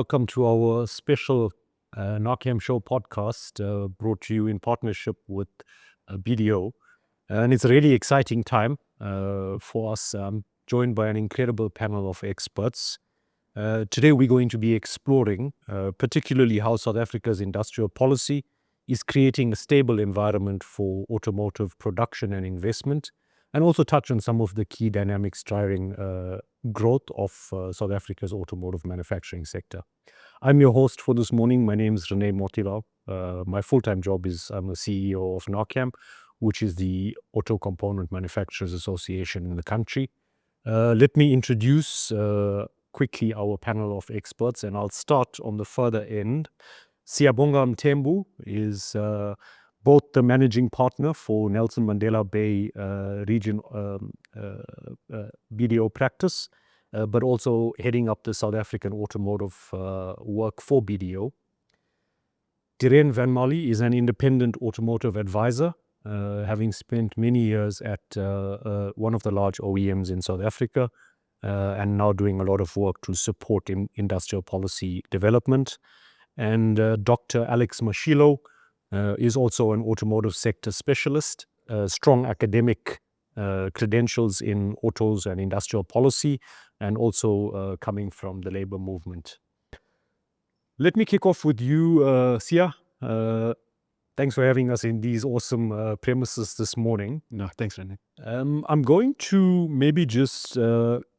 welcome to our special NAACAM Show podcast brought to you in partnership with BDO. And it's a really exciting time for us. I'm joined by an incredible panel of experts. Today we're going to be exploring particularly how South Africa's industrial policy is creating a stable environment for automotive production and investment, and also touch on some of the key dynamics driving growth of South Africa's automotive manufacturing sector. I'm your host for this morning. My name is Rene Motilal. My full-time job is I'm the CEO of NAACAM, which is the Auto Component Manufacturers Association in the country. Let me introduce quickly our panel of experts, and I'll start on the further end. Siyabonga Mthembu is both the managing partner for Nelson Mandela Bay region BDO practice, but also heading up the South African automotive work for BDO. Tiren Van Mali is an independent automotive advisor, having spent many years at one of the large OEMs in South Africa, and now doing a lot of work to support industrial policy development. And Dr. Alex Mashilo is also an automotive sector specialist, strong academic credentials in autos and industrial policy, and also coming from the labor movement. Let me kick off with you, Sia. Thanks for having us in these awesome premises this morning. No, thanks, Rene. I'm going to maybe just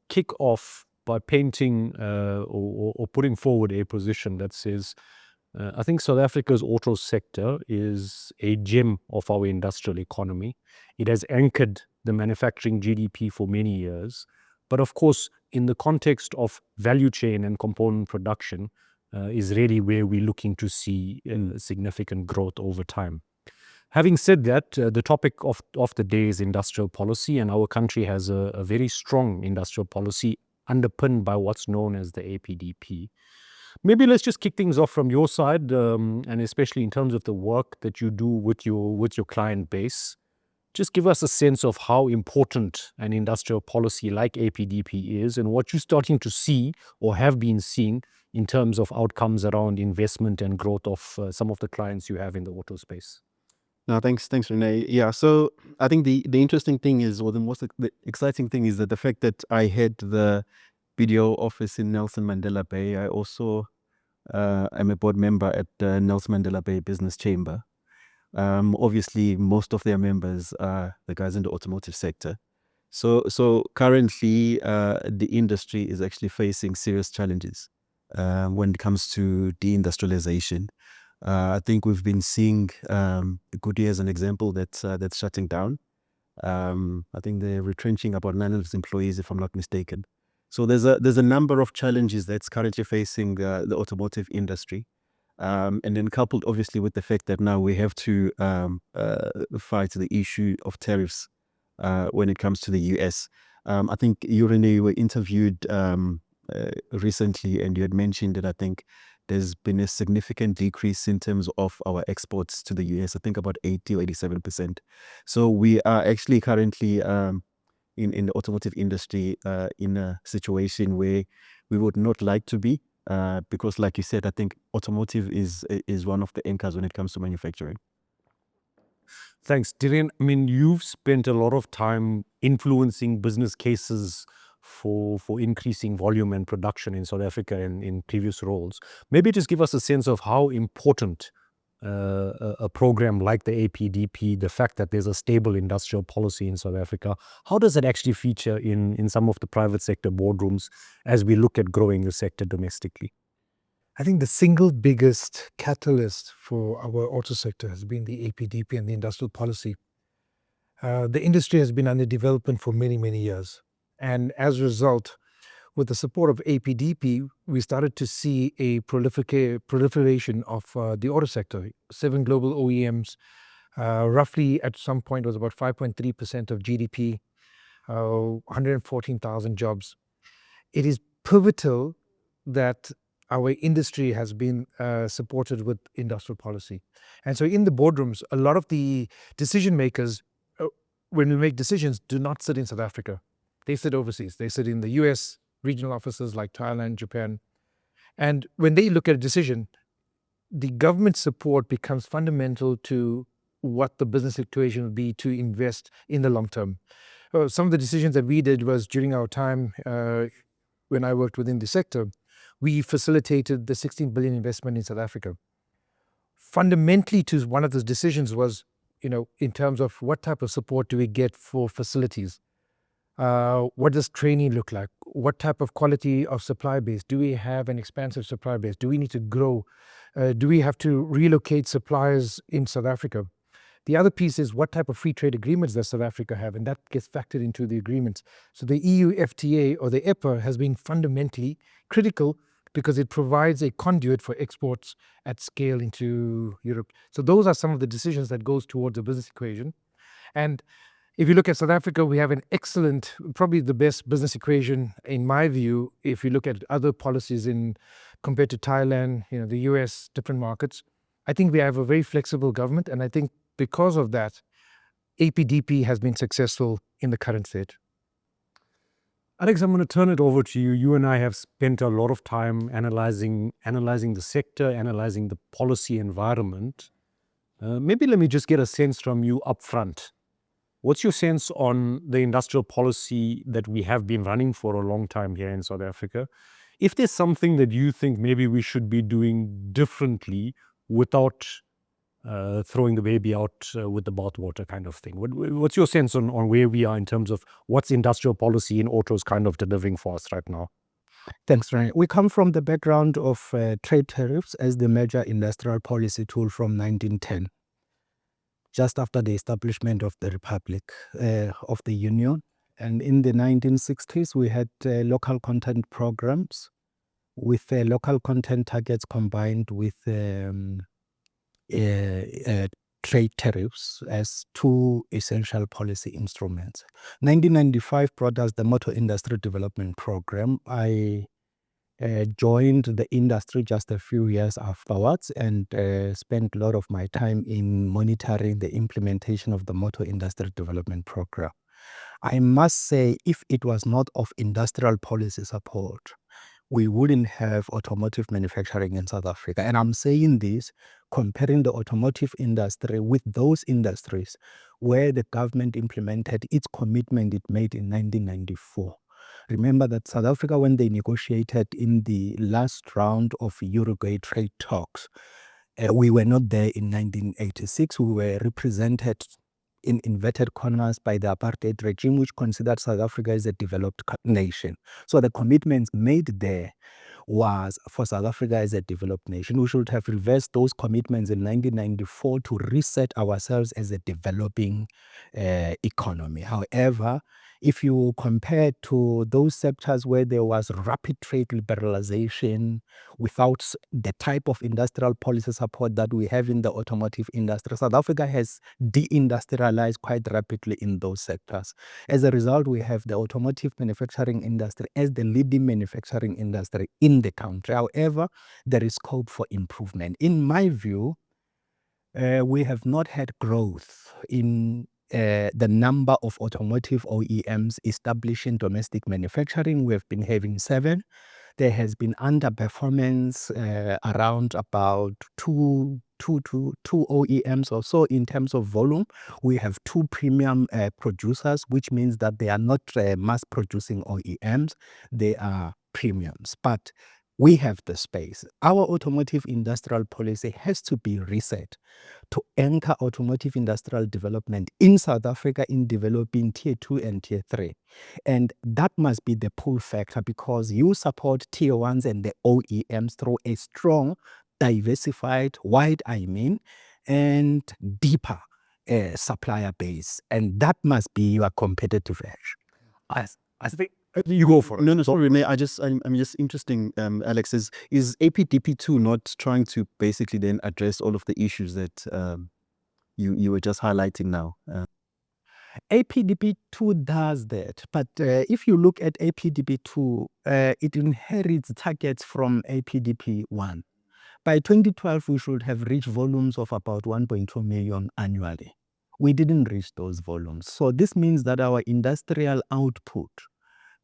kick off by painting or putting forward a position that says, I think South Africa's auto sector is a gem of our industrial economy. It has anchored the manufacturing GDP for many years. But of course, in the context of value chain and component production, is really where we're looking to see significant growth over time. Having said that, the topic of the day is industrial policy, and our country has a very strong industrial policy underpinned by what's known as the APDP. Maybe let's just kick things off from your side, and especially in terms of the work that you do with your client base. Just give us a sense of how important an industrial policy like APDP is, and what you're starting to see or have been seeing in terms of outcomes around investment and growth of some of the clients you have in the auto space. No, thanks, Rene. Yeah, so I think the interesting thing is, or the exciting thing is that the fact that I had the BDO office in Nelson Mandela Bay. I also am a board member at the Nelson Mandela Bay Business Chamber. Obviously, most of their members are the guys in the automotive sector. So currently, the industry is actually facing serious challenges when it comes to deindustrialization. I think we've been seeing Goodyear as an example that's shutting down. I think they're retrenching about 900 employees, if I'm not mistaken. So there's a number of challenges that's currently facing the automotive industry. And then coupled obviously with the fact that now we have to fight the issue of tariffs when it comes to the US. I think you, Rene, were interviewed recently, and you had mentioned that I think there's been a significant decrease in terms of our exports to the US, I think about 80 or 87%. So we are actually currently in the automotive industry in a situation where we would not like to be, because like you said, I think automotive is one of the anchors when it comes to manufacturing. Thanks, Tiren. I mean, you've spent a lot of time influencing business cases for increasing volume and production in South Africa in previous roles. Maybe just give us a sense of how important a program like the APDP, the fact that there's a stable industrial policy in South Africa, how does it actually feature in some of the private sector boardrooms as we look at growing the sector domestically? I think the single biggest catalyst for our auto sector has been the APDP and the industrial policy. The industry has been under development for many, many years. And as a result, with the support of APDP, we started to see a proliferation of the auto sector. 7 global OEMs, roughly at some point was about 5.3% of GDP, 114,000 jobs. It is pivotal that our industry has been supported with industrial policy. And so in the boardrooms, a lot of the decision makers, when we make decisions, do not sit in South Africa. They sit overseas. They sit in the US regional offices like Thailand, Japan. And when they look at a decision, the government support becomes fundamental to what the business equation would be to invest in the long term. Some of the decisions that we did was during our time when I worked within the sector, we facilitated the 16 billion investment in South Africa. Fundamentally to one of those decisions was, in terms of what type of support do we get for facilities? What does training look like? What type of quality of supply base? Do we have an expansive supply base? Do we need to grow? Do we have to relocate suppliers in South Africa? The other piece is what type of free trade agreements does South Africa have, and that gets factored into the agreements. So the EU FTA or the EPA has been fundamentally critical because it provides a conduit for exports at scale into Europe. So those are some of the decisions that goes towards the business equation. And if you look at South Africa, we have an excellent, probably the best business equation in my view. If you look at other policies compared to Thailand, the US, different markets, I think we have a very flexible government, and I think because of that, APDP has been successful in the current state. Alex, I'm going to turn it over to you. You and I have spent a lot of time analyzing the sector, analyzing the policy environment. Maybe let me just get a sense from you up front. What's your sense on the industrial policy that we have been running for a long time here in South Africa? If there's something that you think maybe we should be doing differently without throwing the baby out with the bathwater kind of thing. What's your sense on where we are in terms of what's industrial policy in autos kind of delivering for us right now? Thanks, Ryan. We come from the background of trade tariffs as the major industrial policy tool from 1910, just after the establishment of the Republic of the Union. And in the 1960s, we had local content programs with local content targets combined with trade tariffs as two essential policy instruments. 1995 brought us the Motor Industry Development Program. I joined the industry just a few years afterwards and spent a lot of my time in monitoring the implementation of the Motor Industry Development Program. I must say, if it was not of industrial policy support, we wouldn't have automotive manufacturing in South Africa. And I'm saying this comparing the automotive industry with those industries where the government implemented its commitment it made in 1994. Remember that South Africa, when they negotiated in the last round of Uruguay trade talks, we were not there in 1986. We were represented in inverted corners by the apartheid regime, which considered South Africa as a developed nation. So the commitments made there was for South Africa as a developed nation. We should have reversed those commitments in 1994 to reset ourselves as a developing economy. However, if you compare to those sectors where there was rapid trade liberalization without the type of industrial policy support that we have in the automotive industry, South Africa has deindustrialized quite rapidly in those sectors. As a result, we have the automotive manufacturing industry as the leading manufacturing industry in the country. However, there is scope for improvement. In my view, we have not had growth in the number of automotive OEMs establishing domestic manufacturing. We have been having 7. There has been underperformance around about two OEMs or so in terms of volume. We have 2 premium producers, which means that they are not mass producing OEMs, they are premiums. But we have the space. Our automotive industrial policy has to be reset to anchor automotive industrial development in South Africa in developing tier 2 and tier 3. And that must be the pull factor, because you support tier 1s and the OEMs through a strong, diversified, and deeper supplier base. And that must be your competitive edge. I think you go for it. No, sorry, Renee. I'm just interesting, Alex. Is APDP2 not trying to basically then address all of the issues that you were just highlighting now? APDP2 does that, but if you look at APDP2, it inherits targets from APDP1. By 2012, we should have reached volumes of about 1.2 million annually. We didn't reach those volumes. So this means that our industrial output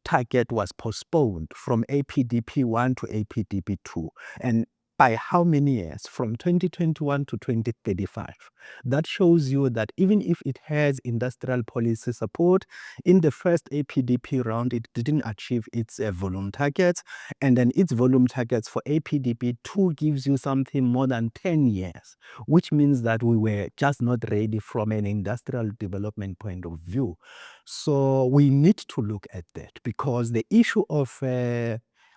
target was postponed from APDP 1 to APDP 2. And by how many years? From 2021 to 2035. That shows you that even if it has industrial policy support, in the first APDP round, it didn't achieve its volume targets. And then its volume targets for APDP 2 gives you something more than 10 years, which means that we were just not ready from an industrial development point of view. So we need to look at that, because the issue of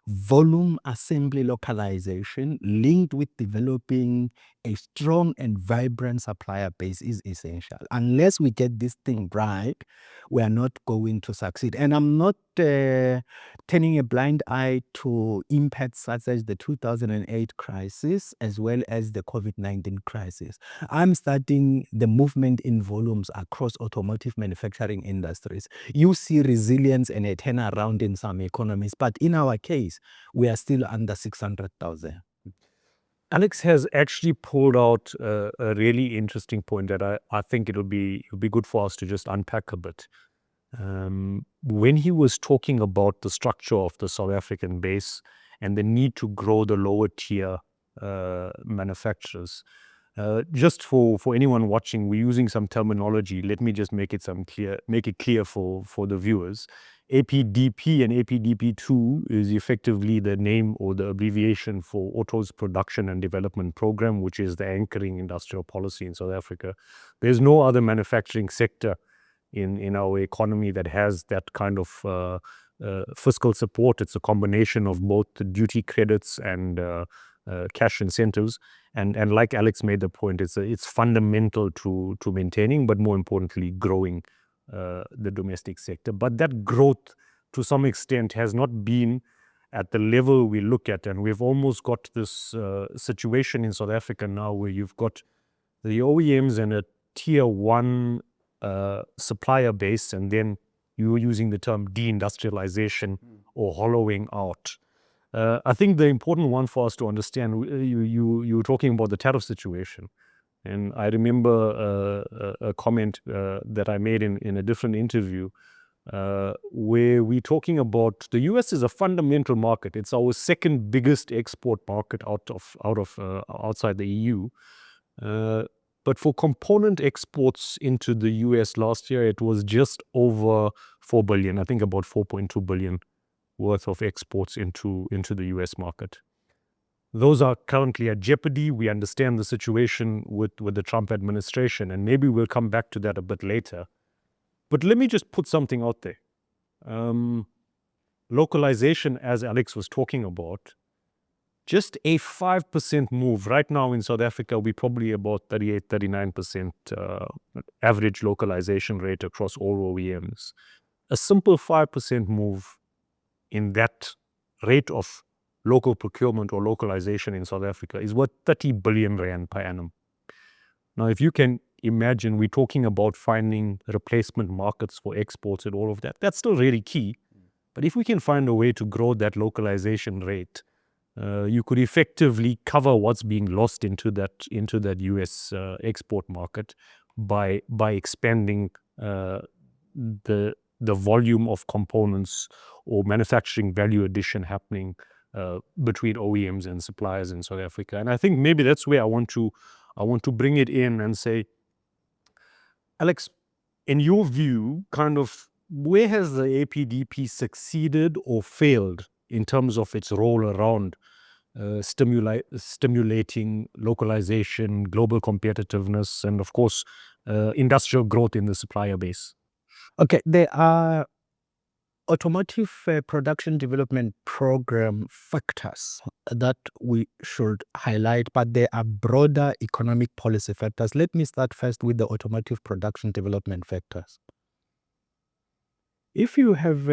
volume assembly localization linked with developing a strong and vibrant supplier base is essential. Unless we get this thing right, we are not going to succeed. And I'm not turning a blind eye to impacts such as the 2008 crisis as well as the COVID-19 crisis. I'm studying the movement in volumes across automotive manufacturing industries. You see resilience and a turnaround in some economies, but in our case, we are still under 600,000. Alex has actually pulled out a really interesting point that I think it'll be good for us to just unpack a bit. When he was talking about the structure of the South African base and the need to grow the lower tier manufacturers, just for anyone watching, we're using some terminology. Let me just make it clear for the viewers. APDP and APDP2 is effectively the name or the abbreviation for Autos Production and Development Program, which is the anchoring industrial policy in South Africa. There's no other manufacturing sector in our economy that has that kind of fiscal support. It's a combination of both the duty credits and cash incentives. And like Alex made the point, it's fundamental to maintaining, but more importantly, growing the domestic sector. But that growth, to some extent, has not been at the level we look at. And we've almost got this situation in South Africa now where you've got the OEMs and a tier one supplier base, and then you're using the term deindustrialization or hollowing out. I think the important one for us to understand, you were talking about the tariff situation. And I remember a comment that I made in a different interview where we're talking about the US is a fundamental market. It's our second biggest export market outside the EU. But for component exports into the US last year, it was just over 4 billion, I think about 4.2 billion worth of exports into the US market. Those are currently at jeopardy. We understand the situation with the Trump administration, and maybe we'll come back to that a bit later. But let me just put something out there. Localization, as Alex was talking about, just a 5% move. Right now in South Africa, we're probably about 38, 39% average localization rate across all OEMs. A simple 5% move in that rate of local procurement or localization in South Africa is worth 30 billion rand per annum. Now, if you can imagine, we're talking about finding replacement markets for exports and all of that. That's still really key. But if we can find a way to grow that localization rate, you could effectively cover what's being lost into that US export market by expanding the volume of components or manufacturing value addition happening between OEMs and suppliers in South Africa. And I think maybe that's where I want to bring it in and say, Alex, in your view, kind of where has the APDP succeeded or failed in terms of its role around stimulating localization, global competitiveness, and of course, industrial growth in the supplier base? Okay, there are automotive production development program factors that we should highlight, but there are broader economic policy factors. Let me start first with the automotive production development factors. If you have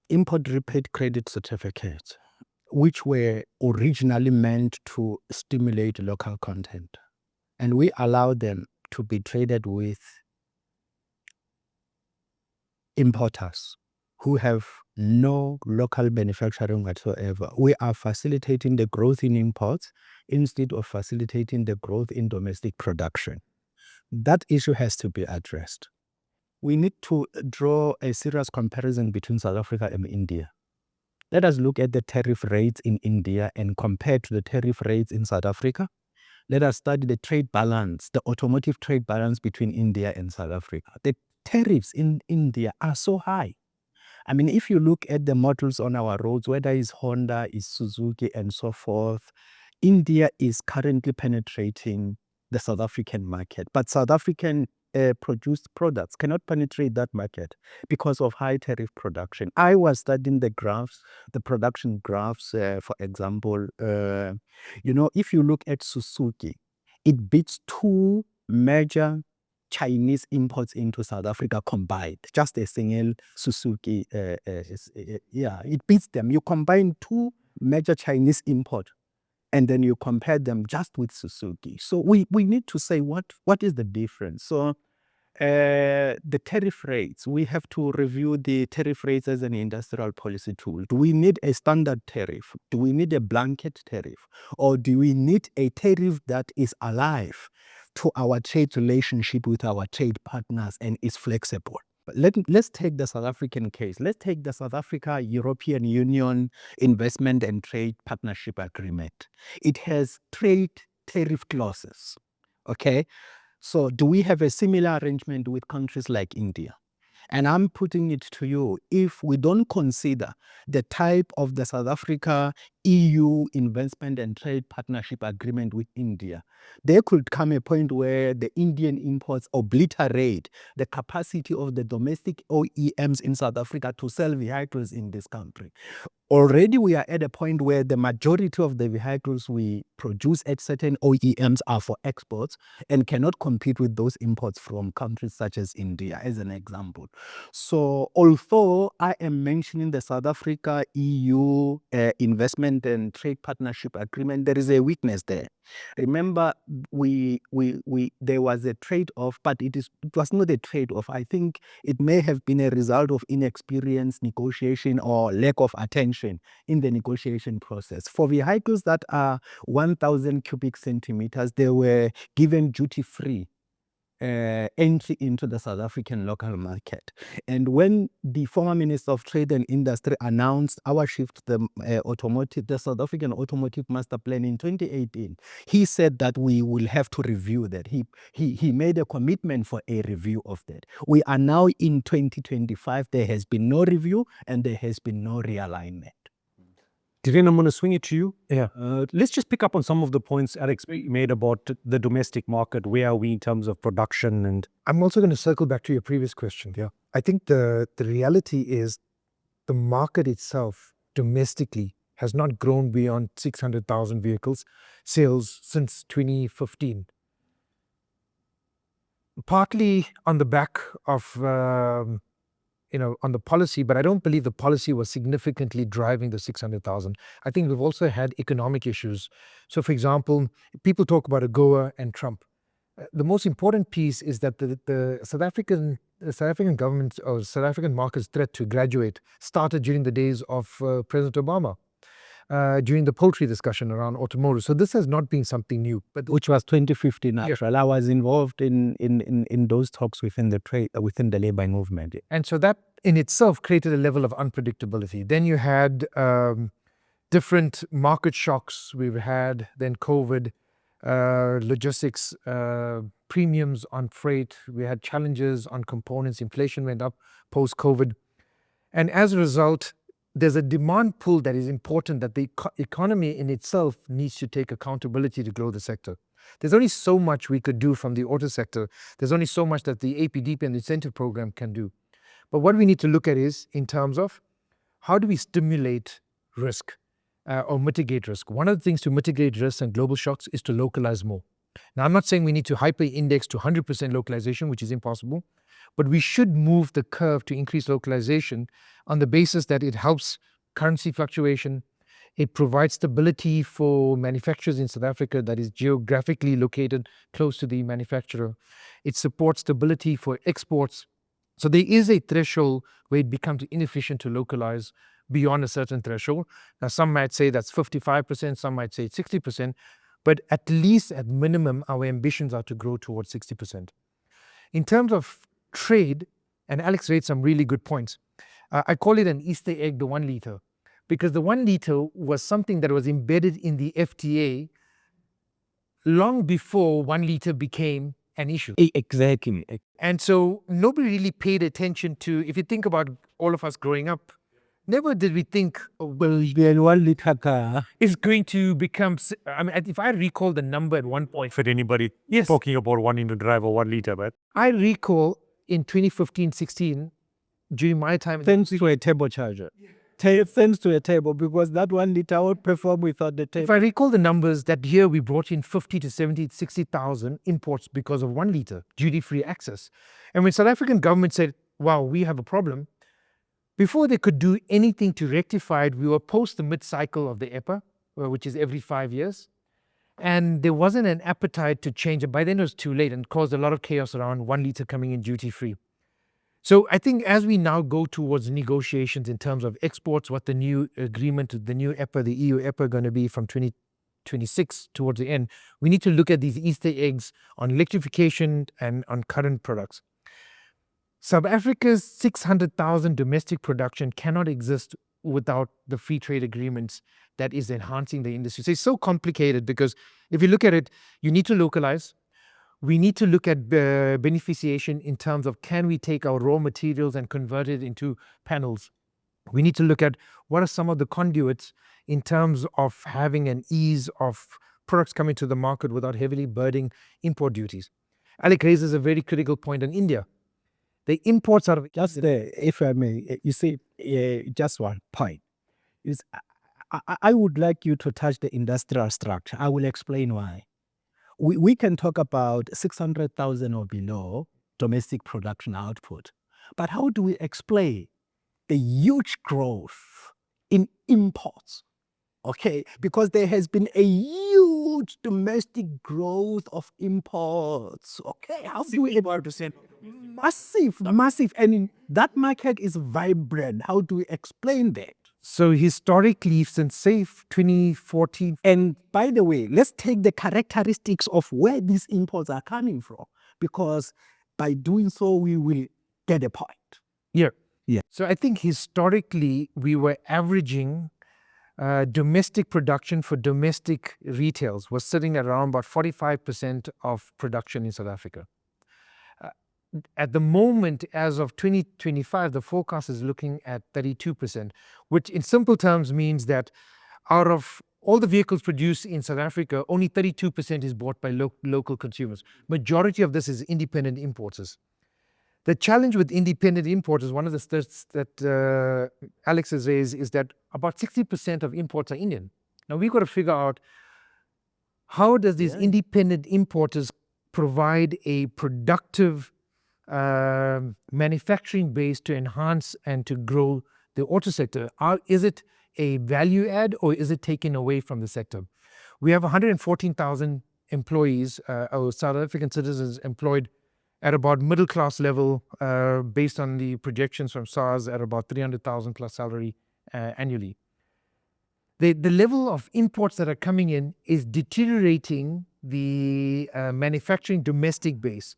import repaid credit certificates, which were originally meant to stimulate local content, and we allow them to be traded with importers who have no local manufacturing whatsoever, we are facilitating the growth in imports instead of facilitating the growth in domestic production. That issue has to be addressed. we need to draw a serious comparison between South Africa and India. Let us look at the tariff rates in India and compare to the tariff rates in South Africa. Let us study the trade balance, the automotive trade balance between India and South Africa. The tariffs in India are so high. I mean, if you look at the models on our roads, whether it's Honda, it's Suzuki, and so forth, India is currently penetrating the South African market. But South African produced products cannot penetrate that market because of high tariff production. I was studying the graphs, the production graphs, for example. If you look at Suzuki, it beats two major Chinese imports into South Africa combined. Just a single Suzuki, it beats them. You combine two major Chinese imports and then you compare them just with Suzuki. So we need to say what is the difference. So the tariff rates, we have to review the tariff rates as an industrial policy tool. Do we need a standard tariff? Do we need a blanket tariff? Or do we need a tariff that is alive to our trade relationship with our trade partners and is flexible? But let's take the South African case. Let's take the South Africa-European Union Investment and Trade Partnership Agreement. It has trade tariff clauses, okay? So do we have a similar arrangement with countries like India? And I'm putting it to you, if we don't consider the type of the South Africa-EU Investment and Trade Partnership Agreement with India, there could come a point where the Indian imports obliterate the capacity of the domestic OEMs in South Africa to sell vehicles in this country. Already we are at a point where the majority of the vehicles we produce at certain OEMs are for exports and cannot compete with those imports from countries such as India, as an example. So although I am mentioning the South Africa-EU Investment and Trade Partnership Agreement, there is a weakness there. Remember, there was a trade-off, but it was not a trade-off. I think it may have been a result of inexperience, negotiation, or lack of attention in the negotiation process. For vehicles that are 1,000 cubic centimeters, they were given duty-free entry into the South African local market. And when the former Minister of Trade and Industry announced our shift to the South African Automotive Master Plan in 2018, he said that we will have to review that. He made a commitment for a review of that. We are now in 2025. There has been no review and there has been no realignment. Dhiren, I'm going to swing it to you. Yeah. Let's just pick up on some of the points Alex made about the domestic market. Where are we in terms of production? And I'm also going to circle back to your previous question. Yeah. I think the reality is the market itself domestically has not grown beyond 600,000 vehicles sales since 2015. Partly on the back of on the policy, but I don't believe the policy was significantly driving the 600,000. I think we've also had economic issues. So, for example, people talk about AGOA and Trump. The most important piece is that the South African government or South African market's threat to graduate started during the days of President Obama. During the poultry discussion around automotive. So this has not been something new. But which was 2015 actually. I was involved in those talks within the labor movement. And so that in itself created a level of unpredictability. Then you had different market shocks we've had, then COVID, logistics, premiums on freight. We had challenges on components. Inflation went up post-COVID. And as a result, there's a demand pull that is important that the economy in itself needs to take accountability to grow the sector. There's only so much we could do from the auto sector. There's only so much that the APDP and the incentive program can do. But what we need to look at is in terms of how do we stimulate risk or mitigate risk. One of the things to mitigate risk and global shocks is to localize more. Now, I'm not saying we need to hyper-index to 100% localization, which is impossible, but we should move the curve to increase localization on the basis that it helps currency fluctuation, it provides stability for manufacturers in South Africa that is geographically located close to the manufacturer, it supports stability for exports. So there is a threshold where it becomes inefficient to localize beyond a certain threshold. Now, some might say that's 55%, some might say 60%, but at least at minimum, our ambitions are to grow towards 60%. In terms of trade, And Alex raised some really good points. I call it an Easter egg, the 1 liter, because the 1 liter was something that was embedded in the FTA long before 1 liter became an issue. Exactly. And so nobody really paid attention to, if you think about all of us growing up, never did we think, oh, well, The 1 liter car. it's going to become, I mean, if I recall the number at one point, For anybody yes, talking about wanting to drive a 1 liter, but I recall in 2015-16, during my time, Thanks to a turbocharger. Thanks to a turbo, because that 1 liter would perform without the if turbo. I recall the numbers, that year we brought in 50 to 70, 60,000 imports because of 1 liter duty-free access. And when South African government said, wow, we have a problem, before they could do anything to rectify it, we were post the mid-cycle of the EPA, which is every 5 years. And there wasn't an appetite to change it. By then it was too late and caused a lot of chaos around 1 liter coming in duty-free. So I think as we now go towards negotiations in terms of exports, what the new agreement, the new EPA, the EU EPA going to be from 2026 towards the end, we need to look at these Easter eggs on electrification and on current products. South Africa's 600,000 domestic production cannot exist without the free trade agreements that is enhancing the industry. So it's so complicated because if you look at it, you need to localize. We need to look at beneficiation in terms of, can we take our raw materials and convert it into panels? We need to look at what are some of the conduits in terms of having an ease of products coming to the market without heavily burdening import duties. Alec raises a very critical point on India. The imports out of Just if I may, you see, just one point. Is I would like you to touch the industrial structure. I will explain why. We can talk about 600,000 or below domestic production output, but how do we explain the huge growth in imports? Okay, because there has been a huge domestic growth of imports. Okay, how do we massive, and that market is vibrant. How do we explain that? So historically, since say 2014, And by the way, let's take the characteristics of where these imports are coming from, because by doing so, we will get a point. yeah. Yeah. So I think historically we were averaging domestic production for domestic retails was sitting at around about 45% of production in South Africa. At the moment, as of 2025, the forecast is looking at 32%, which in simple terms means that out of all the vehicles produced in South Africa, only 32% is bought by local consumers. Majority of this is independent importers. The challenge with independent importers, one of the stats that Alex has raised, is that about 60% of imports are Indian. Now we've got to figure out, how does these independent importers provide a productive manufacturing base to enhance and to grow the auto sector? Is it a value add or is it taken away from the sector? We have 114,000 employees, or South African citizens employed at about middle class level, based on the projections from SARS at about 300,000 plus salary annually. The level of imports that are coming in is deteriorating the manufacturing domestic base.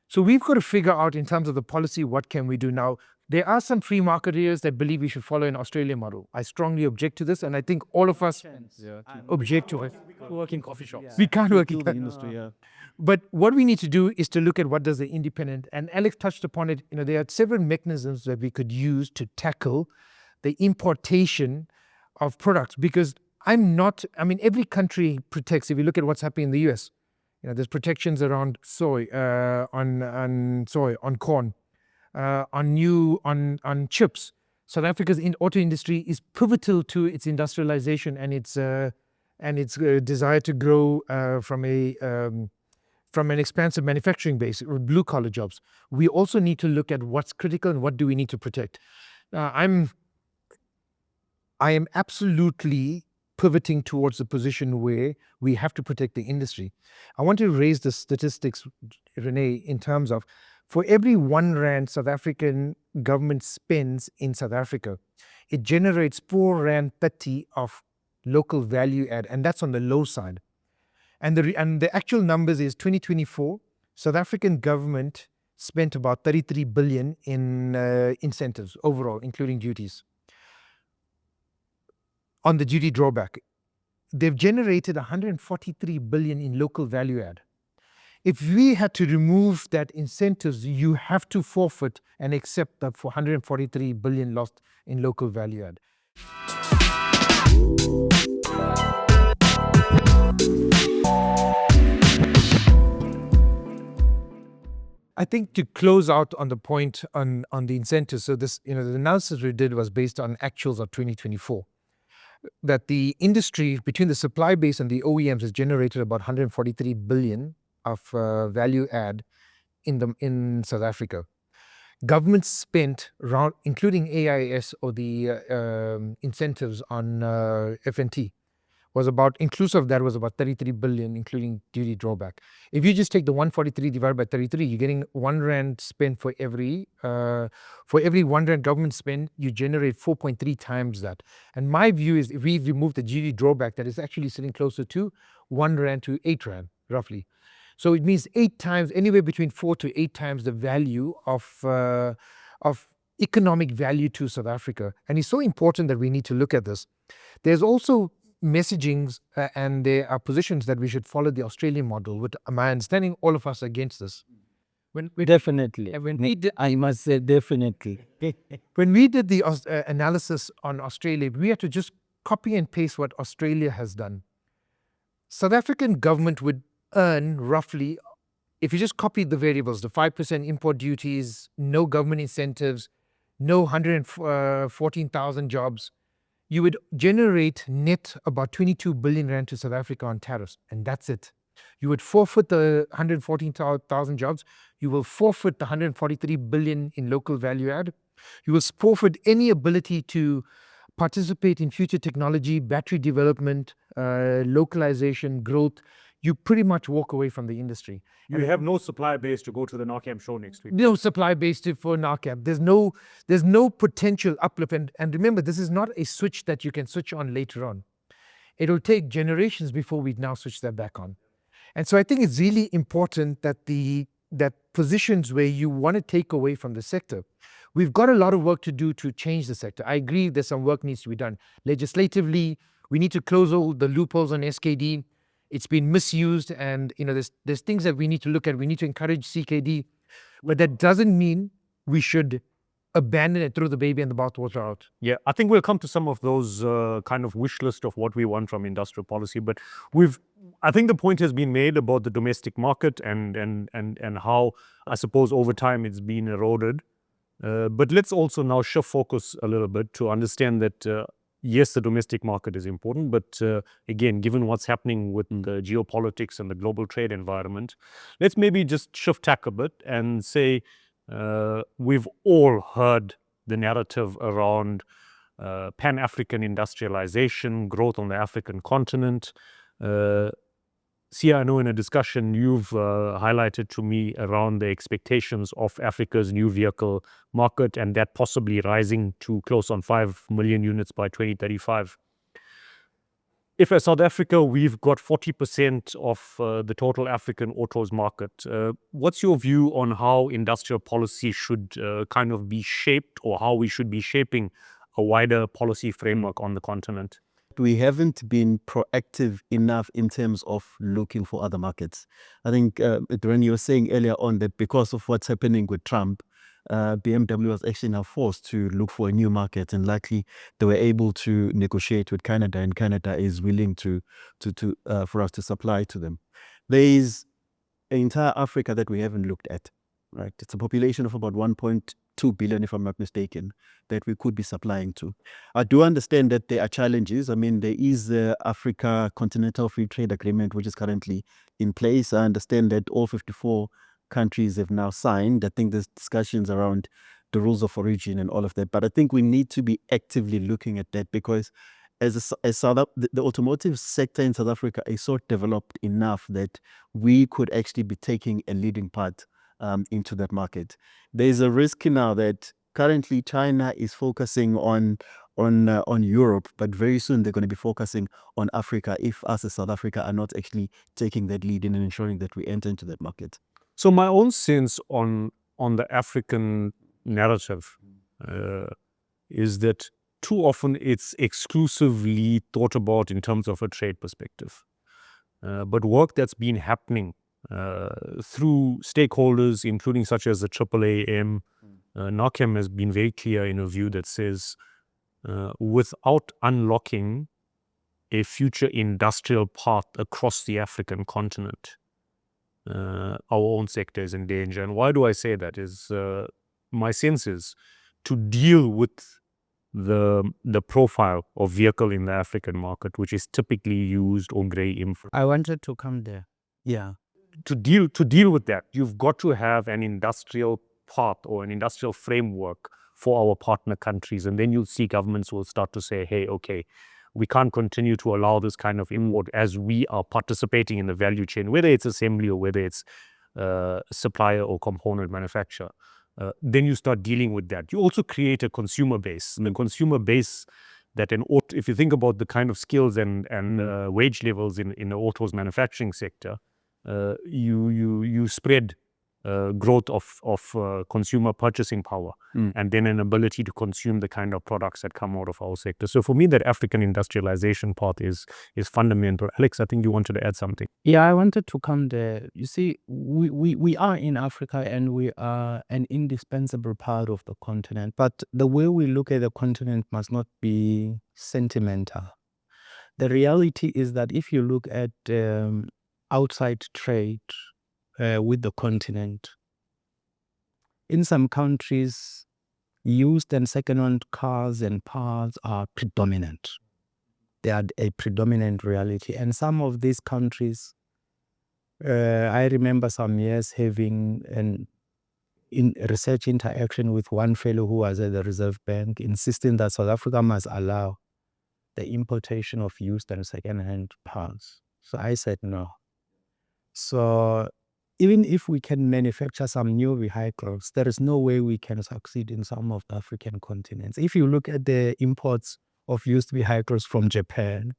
So we've got to figure out in terms of the policy, what can we do now? There are some free marketeers that believe we should follow an Australian model. I strongly object to this, and I think all of us object to it. we work in coffee shops. We can't work in the industry, yeah. But what we need to do is to look at what does the independent, and Alex touched upon it, there are several mechanisms that we could use to tackle the importation of products, because every country protects. If you look at what's happening in the US, there's protections around soy, on corn, on chips. South Africa's auto industry is pivotal to its industrialization and its desire to grow from an expansive manufacturing base or blue collar jobs. We also need to look at what's critical and what do we need to protect. I am absolutely pivoting towards the position where we have to protect the industry. I want to raise the statistics, Renee, in terms of, for every 1 rand South African government spends in South Africa, it generates 4 rand 30 of local value add, and that's on the low side. And the actual numbers is 2024, South African government spent about 33 billion in incentives overall, including duties. On the duty drawback, they've generated 143 billion in local value add. If we had to remove that incentives, you have to forfeit and accept that for 143 billion lost in local value add. I think to close out on the point on the incentives, so this, the analysis we did was based on actuals of 2024. That the industry between the supply base and the OEMs has generated about 143 billion of value add in South Africa. Government spent around, including AIS or the incentives on FNT, was about, inclusive of that, was about 33 billion, including duty drawback. If you just take the 143 divided by 33, you're getting 1 rand spent for every 1 rand government spend, you generate 4.3 times that. And my view is, if we remove the duty drawback, that is actually sitting closer to 1 rand to 8 rand, roughly. So it means 8 times, anywhere between 4 to 8 times the value of economic value to South Africa. And it's so important that we need to look at this. There's also messagings and there are positions that we should follow the Australian model, with my understanding all of us are against this. Definitely. I must say definitely. When we did the analysis on Australia, we had to just copy and paste what Australia has done. South African government would earn roughly, if you just copied the variables, the 5% import duties, no government incentives, no 114,000 jobs, you would generate net about 22 billion rand to South Africa on tariffs, and that's it. You would forfeit the 114,000 jobs. You will forfeit the 143 billion in local value add. You will forfeit any ability to participate in future technology, battery development, localization, growth. You pretty much walk away from the industry. You have no supply base to go to the NAACAM show next week. No supply base for NAACAM. There's no potential uplift. And remember, this is not a switch that you can switch on later on. It'll take generations before we now switch that back on. And so I think it's really important that positions where you want to take away from the sector, we've got a lot of work to do to change the sector. I agree there's some work needs to be done. Legislatively, we need to close all the loopholes on SKD. It's been misused, and there's things that we need to look at. We need to encourage CKD, but that doesn't mean we should abandon it, throw the baby and the bathwater out. Yeah, I think we'll come to some of those kind of wish list of what we want from industrial policy. But I think the point has been made about the domestic market and how, I suppose, over time it's been eroded. But let's also now shift focus a little bit to understand that yes, the domestic market is important, but again, given what's happening with the geopolitics and the global trade environment, let's maybe just shift tack a bit and say we've all heard the narrative around Pan-African industrialization, growth on the African continent. Sia, I know in a discussion you've highlighted to me around the expectations of Africa's new vehicle market and that possibly rising to close on 5 million units by 2035. If as South Africa, we've got 40% of the total African autos market, what's your view on how industrial policy should kind of be shaped, or how we should be shaping a wider policy framework on the continent? We haven't been proactive enough in terms of looking for other markets. I think, Duran, you were saying earlier on that because of what's happening with Trump, BMW was actually now forced to look for a new market, and luckily they were able to negotiate with Canada, and Canada is willing to for us to supply to them. There is an entire Africa that we haven't looked at, right? It's a population of about 1.2 billion, if I'm not mistaken, that we could be supplying to. I do understand that there are challenges. I mean, there is the Africa Continental Free Trade Agreement, which is currently in place. I understand that all 54 countries have now signed. I think there's discussions around the rules of origin and all of that. But I think we need to be actively looking at that, because the automotive sector in South Africa is so developed enough that we could actually be taking a leading part into that market. There's a risk now that currently China is focusing on Europe, but very soon they're going to be focusing on Africa if us as South Africa are not actually taking that lead in and ensuring that we enter into that market. So my own sense on on the African narrative is that too often it's exclusively thought about in terms of a trade perspective. But work that's been happening through stakeholders, including such as the AAAM, NAACAM has been very clear in a view that says without unlocking a future industrial path across the African continent, our own sector is in danger. And why do I say that? Is my sense is to deal with the profile of vehicle in the African market, which is typically used on grey infra. I wanted to come there. Yeah. To deal with that, you've got to have an industrial path or an industrial framework for our partner countries, and then you'll see governments will start to say, hey, okay, we can't continue to allow this kind of import as we are participating in the value chain, whether it's assembly or whether it's supplier or component manufacturer. Then you start dealing with that. You also create a consumer base. And the consumer base that if you think about the kind of skills and wage levels in the autos manufacturing sector, you spread growth of consumer purchasing power and then an ability to consume the kind of products that come out of our sector. So for me, that African industrialization part is fundamental. Alex, I think you wanted to add something. Yeah, I wanted to come there. You see, we are in Africa and we are an indispensable part of the continent. But the way we look at the continent must not be sentimental. The reality is that if you look at outside trade with the continent, in some countries, used and second-hand cars and parts are predominant. They are a predominant reality. And some of these countries, I remember some years having in research interaction with one fellow who was at the Reserve Bank, insisting that South Africa must allow the importation of used and second-hand parts. So I said no. So even if we can manufacture some new vehicles, there is no way we can succeed in some of the African continents. If you look at the imports of used vehicles from Japan,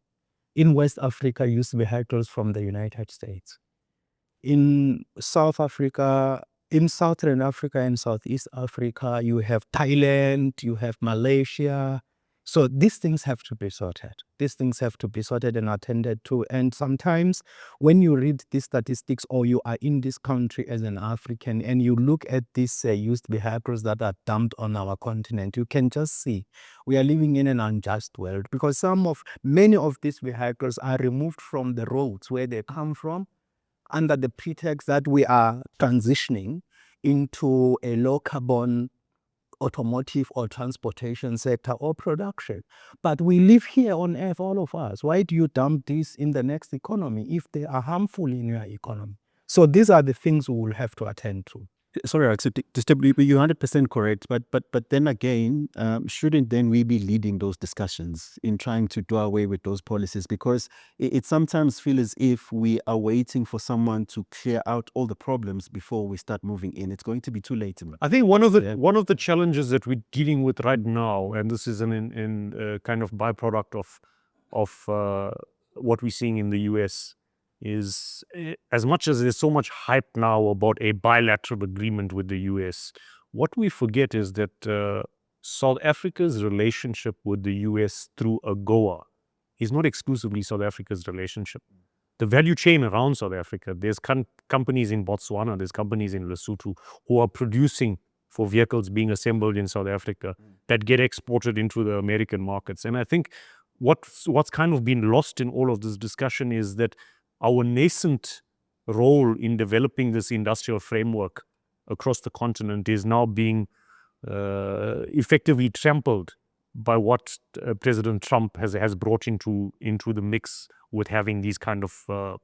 in West Africa, used vehicles from the United States. In South Africa, in Southern Africa and Southeast Africa, you have Thailand, you have Malaysia. So these things have to be sorted. These things have to be sorted and attended to. And sometimes when you read these statistics or you are in this country as an African and you look at these used vehicles that are dumped on our continent, you can just see we are living in an unjust world because many of these vehicles are removed from the roads where they come from under the pretext that we are transitioning into a low carbon automotive or transportation sector or production. But we live here on earth, all of us. Why do you dump this in the next economy if they are harmful in your economy? So these are the things we will have to attend to. Sorry, Alex, to step, you're 100% correct. But then again, shouldn't then we be leading those discussions in trying to do away with those policies? Because it sometimes feels as if we are waiting for someone to clear out all the problems before we start moving in. It's going to be too late. I think one of the challenges that we're dealing with right now, and this is an kind of byproduct of what we're seeing in the US, is as much as there's so much hype now about a bilateral agreement with the US, what we forget is that South Africa's relationship with the US through AGOA is not exclusively South Africa's relationship. The value chain around South Africa, there's companies in Botswana, there's companies in Lesotho who are producing for vehicles being assembled in South Africa that get exported into the American markets. And I think what's kind of been lost in all of this discussion is that our nascent role in developing this industrial framework across the continent is now being effectively trampled by what President Trump has brought into the mix with having these kind of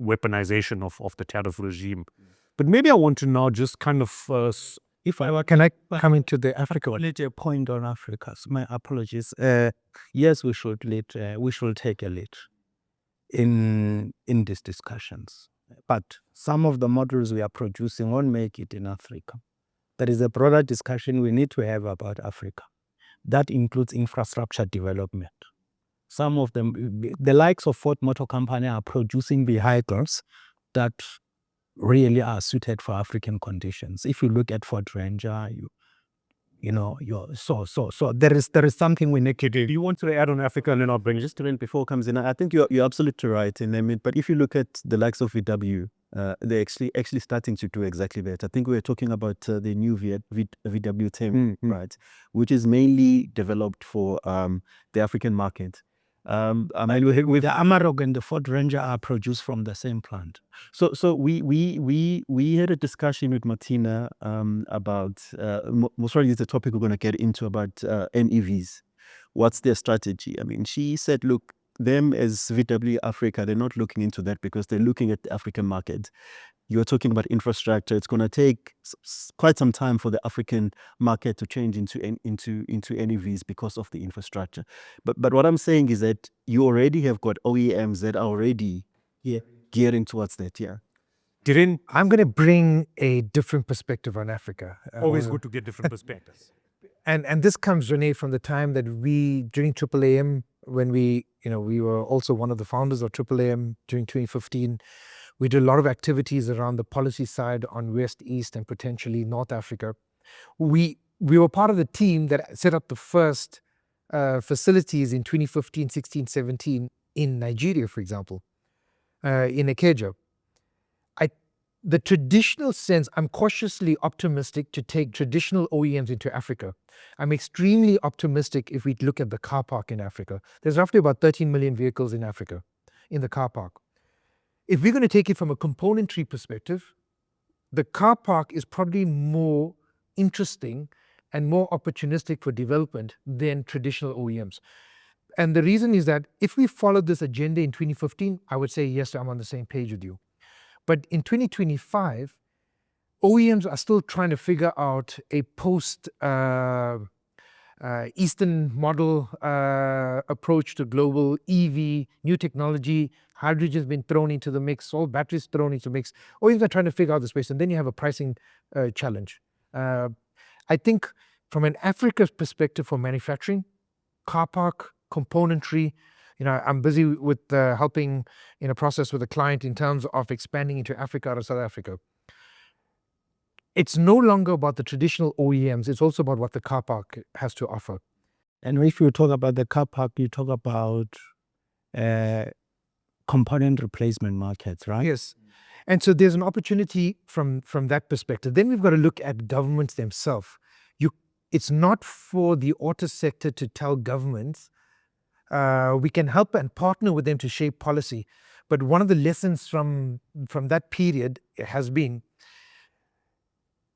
weaponization of the tariff regime. But maybe I want to now just kind of can I come into the Africa one? Let a point on Africa. So my apologies. Yes, we should lead. We should take a lead in these discussions. But some of the models we are producing won't make it in Africa. There is a broader discussion we need to have about Africa. That includes infrastructure development. Some of them, the likes of Ford Motor Company, are producing vehicles that really are suited for African conditions. If you look at Ford Ranger, so there is something we need to do. Do you want to add on Africa and then I'll bring Just to run before comes in, I think you're absolutely right. But if you look at the likes of VW, they're actually starting to do exactly that. I think we were talking about the new VW 10, right, which is mainly developed for the African market. The Amarok and the Ford Ranger are produced from the same plant. So we had a discussion with Martina about most probably it's a topic we're going to get into about NEVs. What's their strategy? I mean, she said, look, them as VW Africa, they're not looking into that because they're looking at the African market. You're talking about infrastructure. It's going to take quite some time for the African market to change into NEVs because of the infrastructure. But what I'm saying is that you already have got OEMs that are already gearing towards that. Yeah. I'm going to bring a different perspective on Africa. Always good to get different perspectives. And this comes, Renee, from the time that we, during AAAM, when we were also one of the founders of AAAM during 2015, we did a lot of activities around the policy side on West, East, and potentially North Africa. We were part of the team that set up the first facilities in 2015, 16, 17 in Nigeria, for example, in Ikeja. The traditional sense, I'm cautiously optimistic to take traditional OEMs into Africa. I'm extremely optimistic if we look at the car park in Africa. There's roughly about 13 million vehicles in Africa, in the car park. If we're going to take it from a componentry perspective, the car park is probably more interesting and more opportunistic for development than traditional OEMs. And the reason is that if we followed this agenda in 2015, I would say, yes, I'm on the same page with you. But in 2025, OEMs are still trying to figure out a post-Eastern model approach to global EV, new technology, hydrogen's been thrown into the mix, all batteries thrown into the mix. OEMs are trying to figure out the space, and then you have a pricing challenge. I think from an Africa perspective for manufacturing, car park, componentry, I'm busy with helping in a process with a client in terms of expanding into Africa out of South Africa. It's no longer about the traditional OEMs, it's also about what the car park has to offer. And if you talk about the car park, you talk about component replacement markets, right? Yes. And so there's an opportunity from that perspective. Then we've got to look at governments themselves. It's not for the auto sector to tell governments. We can help and partner with them to shape policy. But one of the lessons from that period has been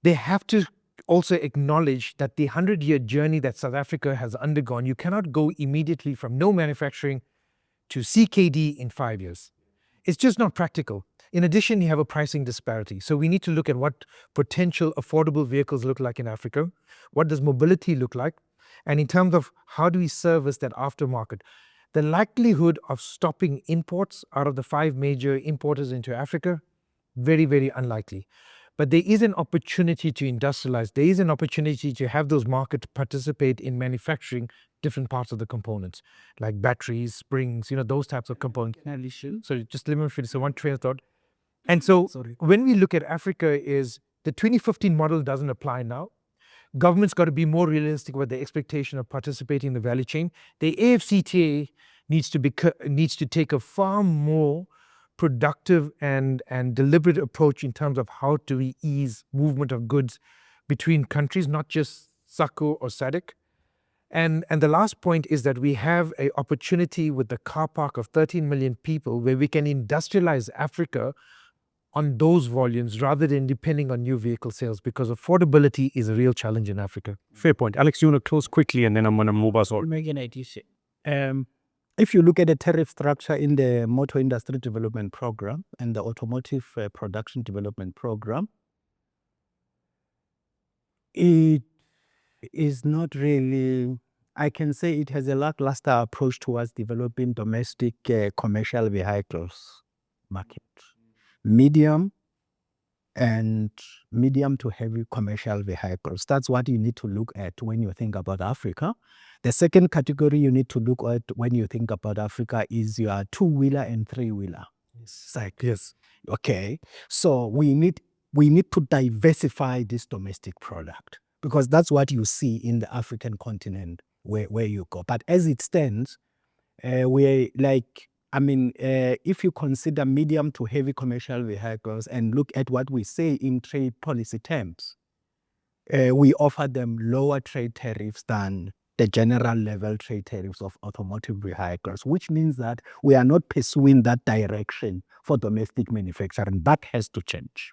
they have to also acknowledge that the 100-year journey that South Africa has undergone, you cannot go immediately from no manufacturing to CKD in 5 years. It's just not practical. In addition, you have a pricing disparity. So we need to look at what potential affordable vehicles look like in Africa. What does mobility look like? And in terms of how do we service that aftermarket, the likelihood of stopping imports out of the 5 major importers into Africa, very, very unlikely. But there is an opportunity to industrialize. There is an opportunity to have those markets participate in manufacturing different parts of the components, like batteries, springs, those types of components. So just let me finish. So one train of thought. And so when we look at Africa, is the 2015 model doesn't apply now. Government's got to be more realistic with the expectation of participating in the value chain. The AFCTA needs to take a far more productive and deliberate approach in terms of how do we ease movement of goods between countries, not just SACO or SADC. And the last point is that we have an opportunity with the car park of 13 million people where we can industrialize Africa on those volumes rather than depending on new vehicle sales, because affordability is a real challenge in Africa. Fair point. Alex, you want to close quickly and then I'm going to move us on. If you look at the tariff structure in the Motor Industry Development Program and the Automotive Production Development Program, it is not really, I can say it has a lackluster approach towards developing domestic commercial vehicles market. Medium to heavy commercial vehicles. That's what you need to look at when you think about Africa. The second category you need to look at when you think about Africa is your 2-wheeler and 3-wheeler. cycle. Yes. Okay. So we need to diversify this domestic product because that's what you see in the African continent where you go. But as it stands, we're like, if you consider medium to heavy commercial vehicles and look at what we say in trade policy terms, we offer them lower trade tariffs than the general level trade tariffs of automotive vehicles, which means that we are not pursuing that direction for domestic manufacturing. That has to change.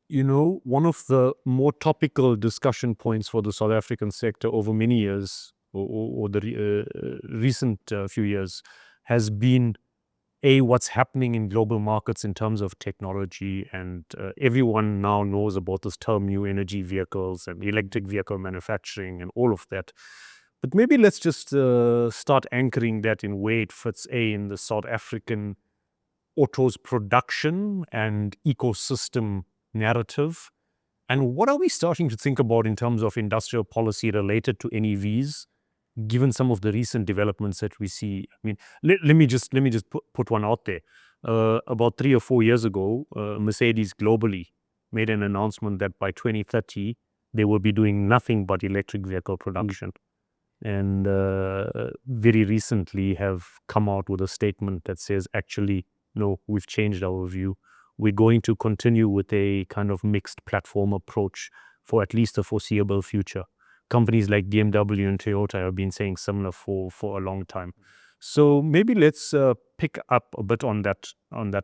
You know, one of the more topical discussion points for the South African sector over many years, or the recent few years, has been what's happening in global markets in terms of technology, and everyone now knows about this term new energy vehicles and electric vehicle manufacturing and all of that. But maybe let's just start anchoring that in where it fits in the South African autos production and ecosystem narrative. And what are we starting to think about in terms of industrial policy related to NEVs, given some of the recent developments that we see? I mean, let me just put one out there. About 3 or 4 years ago, Mercedes globally made an announcement that by 2030 they will be doing nothing but electric vehicle production. And very recently have come out with a statement that says, actually, no, we've changed our view. We're going to continue with a kind of mixed platform approach for at least the foreseeable future. Companies like BMW and Toyota have been saying similar for a long time. So maybe let's pick up a bit on that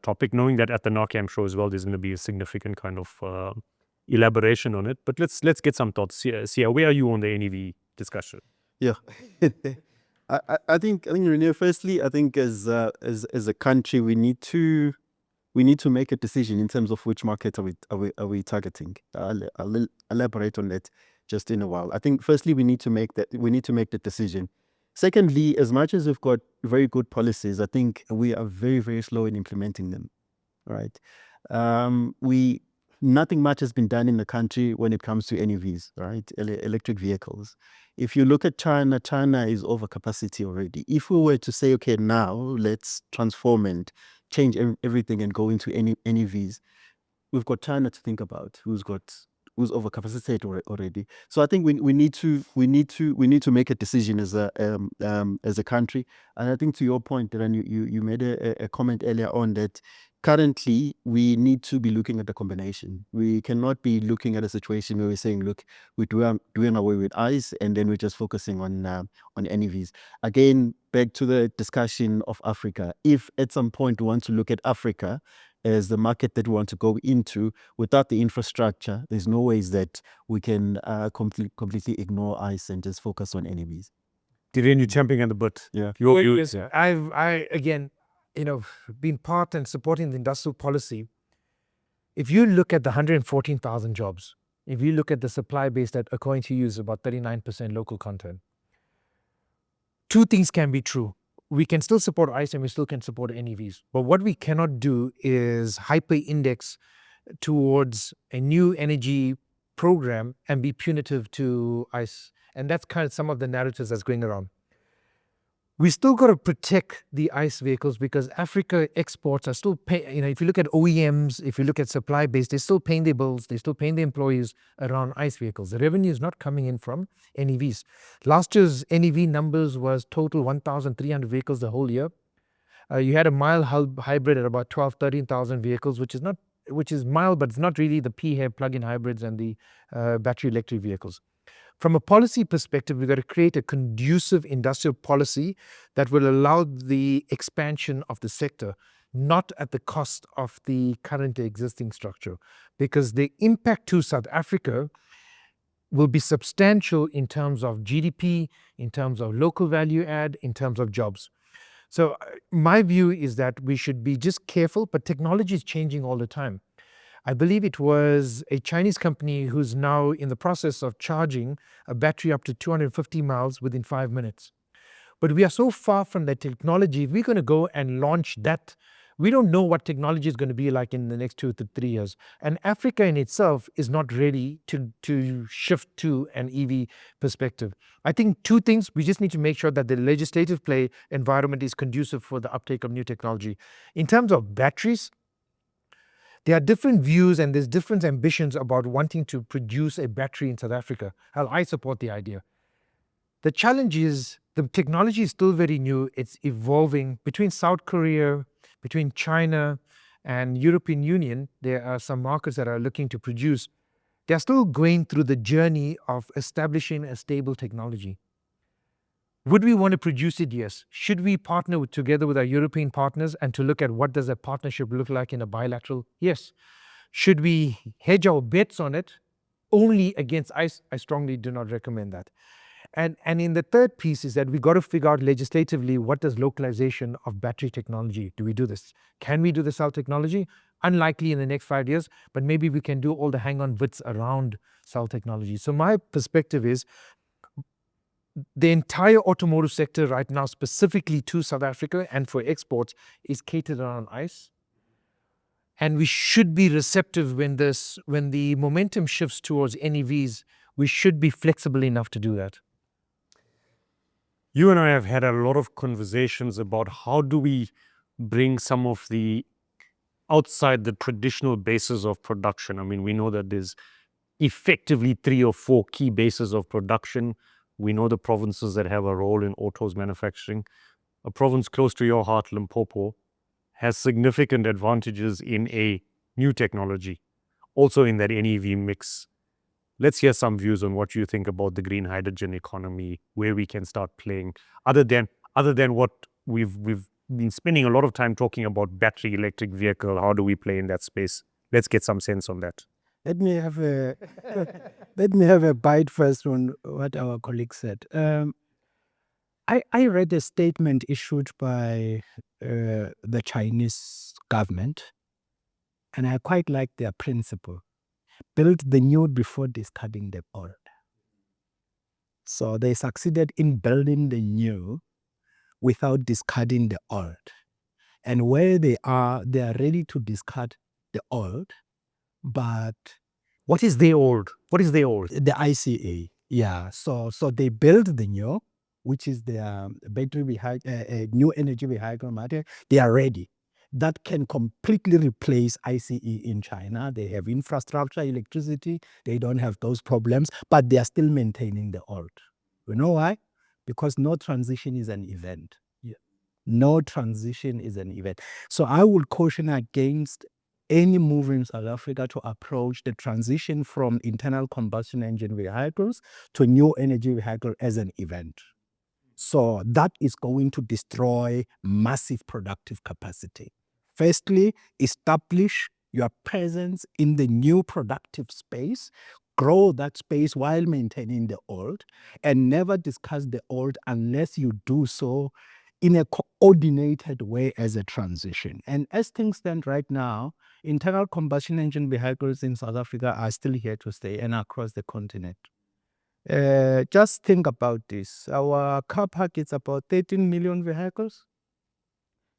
topic, knowing that at the NAACAM show as well, there's going to be a significant kind of elaboration on it. But let's get some thoughts. Sia, where are you on the NEV discussion? Yeah, I think Renee. Firstly, I think as a country, we need to make a decision in terms of which market are we targeting. I'll elaborate on that just in a while. I think firstly we need to make the decision. Secondly, as much as we've got very good policies, I think we are very, very slow in implementing them. Right? Nothing much has been done in the country when it comes to NEVs, right? Electric vehicles. If you look at China, China is over capacity already. If we were to say, okay, now let's transform and change everything and go into NEVs, we've got China to think about, who's over capacity already. So I think we need to make a decision as a country. And I think to your point, Darren, you made a comment earlier on that currently we need to be looking at the combination. We cannot be looking at a situation where we're saying, look, we're doing away with ICE and then we're just focusing on NEVs. Again, back to the discussion of Africa. If at some point we want to look at Africa as the market that we want to go into, without the infrastructure, there's no ways that we can completely ignore ICE and just focus on NEVs. Darren, you're champing at the bit. Yeah. Your views. I again, been part and supporting the industrial policy. If you look at the 114,000 jobs, if you look at the supply base that according to you is about 39% local content, two things can be true. We can still support ICE and we still can support NEVs. But what we cannot do is hyper-index towards a new energy program and be punitive to ICE. And that's kind of some of the narratives that's going around. We still got to protect the ICE vehicles because Africa exports are still paying, if you look at OEMs, if you look at supply base, they're still paying their bills, they're still paying their employees around ICE vehicles. The revenue is not coming in from NEVs. Last year's NEV numbers was total 1,300 vehicles the whole year. You had a mild hybrid at about 13,000 vehicles, which is mild, but it's not really the PHEV plug-in hybrids and the battery electric vehicles. From a policy perspective, we've got to create a conducive industrial policy that will allow the expansion of the sector, not at the cost of the current existing structure, because the impact to South Africa will be substantial in terms of GDP, in terms of local value add, in terms of jobs. So my view is that we should be just careful, but technology is changing all the time. I believe it was a Chinese company who's now in the process of charging a battery up to 250 miles within 5 minutes. But we are so far from that technology. If we're going to go and launch that We don't know what technology is going to be like in the next 2 to 3 years. And Africa in itself is not ready to shift to an EV perspective. I think two things: we just need to make sure that the legislative play environment is conducive for the uptake of new technology. In terms of batteries, there are different views and there's different ambitions about wanting to produce a battery in South Africa. Hell, I support the idea. The challenge is the technology is still very new. It's evolving. Between South Korea, between China and European Union, there are some markets that are looking to produce. They're still going through the journey of establishing a stable technology. Would we want to produce it? Yes. Should we partner together with our European partners and to look at what does a partnership look like in a bilateral? Yes. Should we hedge our bets on it only against ICE? I strongly do not recommend that. And in the third piece is that we got to figure out legislatively, what does localization of battery technology? Do we do this? Can we do the cell technology? Unlikely in the next 5 years, but maybe we can do all the hang-on bits around cell technology. So my perspective is the entire automotive sector right now, specifically to South Africa and for exports, is catered around ICE. And we should be receptive when the momentum shifts towards NEVs. We should be flexible enough to do that. You and I have had a lot of conversations about how do we bring some of the outside the traditional bases of production. I mean, we know that there's effectively 3 or 4 key bases of production. We know the provinces that have a role in autos manufacturing. A province close to your heart, Limpopo, has significant advantages in a new technology, also in that NEV mix. Let's hear some views on what you think about the green hydrogen economy, where we can start playing, other than what we've been spending a lot of time talking about battery electric vehicle. How do we play in that space? Let's get some sense on that. Let me have a bite first on what our colleague said. I read a statement issued by the Chinese government, and I quite like their principle: build the new before discarding the old. So they succeeded in building the new without discarding the old. And where they are ready to discard the old, but What is the old? What is the old? the ICA, yeah. So they build the new, which is the battery new energy vehicle matter. They are ready. That can completely replace ICE in China. They have infrastructure, electricity. They don't have those problems, but they are still maintaining the old. You know why? Because no transition is an event. Yeah. No transition is an event. So I would caution against any move in South Africa to approach the transition from internal combustion engine vehicles to new energy vehicle as an event. So that is going to destroy massive productive capacity. Firstly, establish your presence in the new productive space, grow that space while maintaining the old, and never discuss the old unless you do so in a coordinated way as a transition. And as things stand right now, internal combustion engine vehicles in South Africa are still here to stay and across the continent. Just think about this. Our car park is about 13 million vehicles.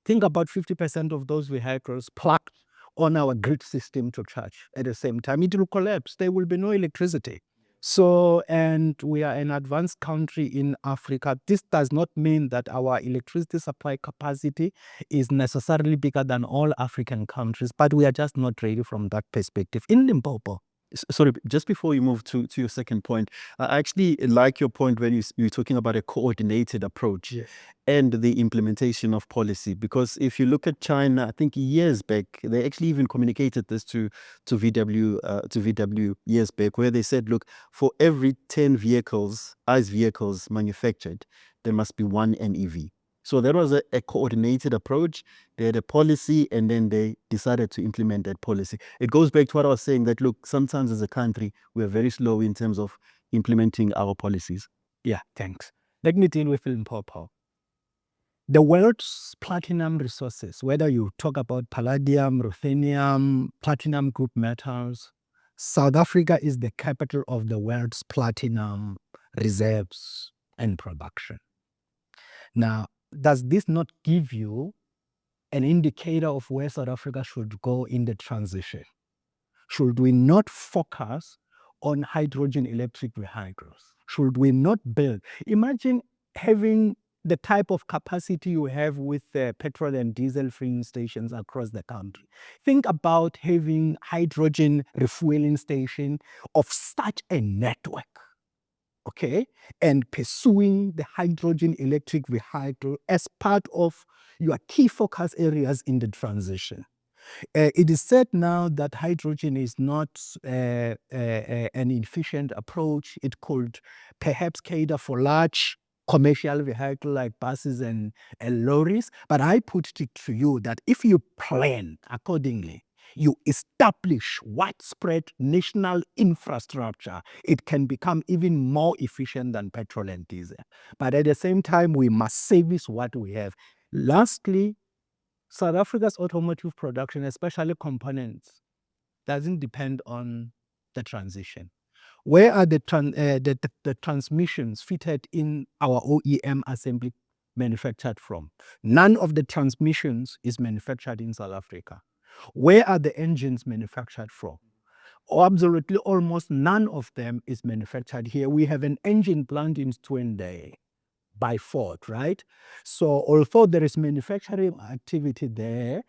Think about 50% of those vehicles plugged on our grid system to charge at the same time. It will collapse. There will be no electricity. So, and we are an advanced country in Africa. This does not mean that our electricity supply capacity is necessarily bigger than all African countries, but we are just not ready from that perspective. In Limpopo, Sorry, just before you move to your second point, I actually like your point when you're talking about a coordinated approach. Yes. And the implementation of policy. Because if you look at China, I think years back, they actually even communicated this to VW years back, where they said, look, for every 10 vehicles, ICE vehicles manufactured, there must be 1 NEV. So that was a coordinated approach. They had a policy, and then they decided to implement that policy. It goes back to what I was saying, that look, sometimes as a country, we're very slow in terms of implementing our policies. yeah, thanks. Let me deal with Limpopo. The world's platinum resources, whether you talk about palladium, ruthenium, platinum group metals, South Africa is the capital of the world's platinum reserves and production. Now, does this not give you an indicator of where South Africa should go in the transition? Should we not focus on hydrogen electric vehicles? Should we not build? Imagine having the type of capacity you have with petrol and diesel filling stations across the country. Think about having hydrogen refueling station of such a network, okay, and pursuing the hydrogen electric vehicle as part of your key focus areas in the transition. It is said now that hydrogen is not an efficient approach. It could perhaps cater for large commercial vehicles like buses and lorries. But I put it to you that if you plan accordingly, you establish widespread national infrastructure, it can become even more efficient than petrol and diesel. But at the same time, we must service what we have. Lastly, South Africa's automotive production, especially components, doesn't depend on the transition. Where are the transmissions fitted in our OEM assembly manufactured from? None of the transmissions is manufactured in South Africa. Where are the engines manufactured from? Absolutely, almost none of them is manufactured here. We have an engine plant in Twende by Ford, right? So although there is manufacturing activity there,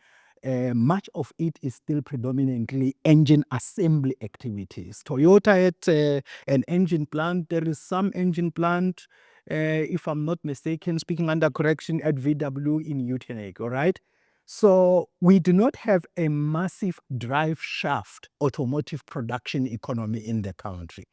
much of it is still predominantly engine assembly activities. Toyota had an engine plant. There is some engine plant, if I'm not mistaken, speaking under correction, at VW in Uteneg, all right? So we do not have a massive drive shaft automotive production economy in the country.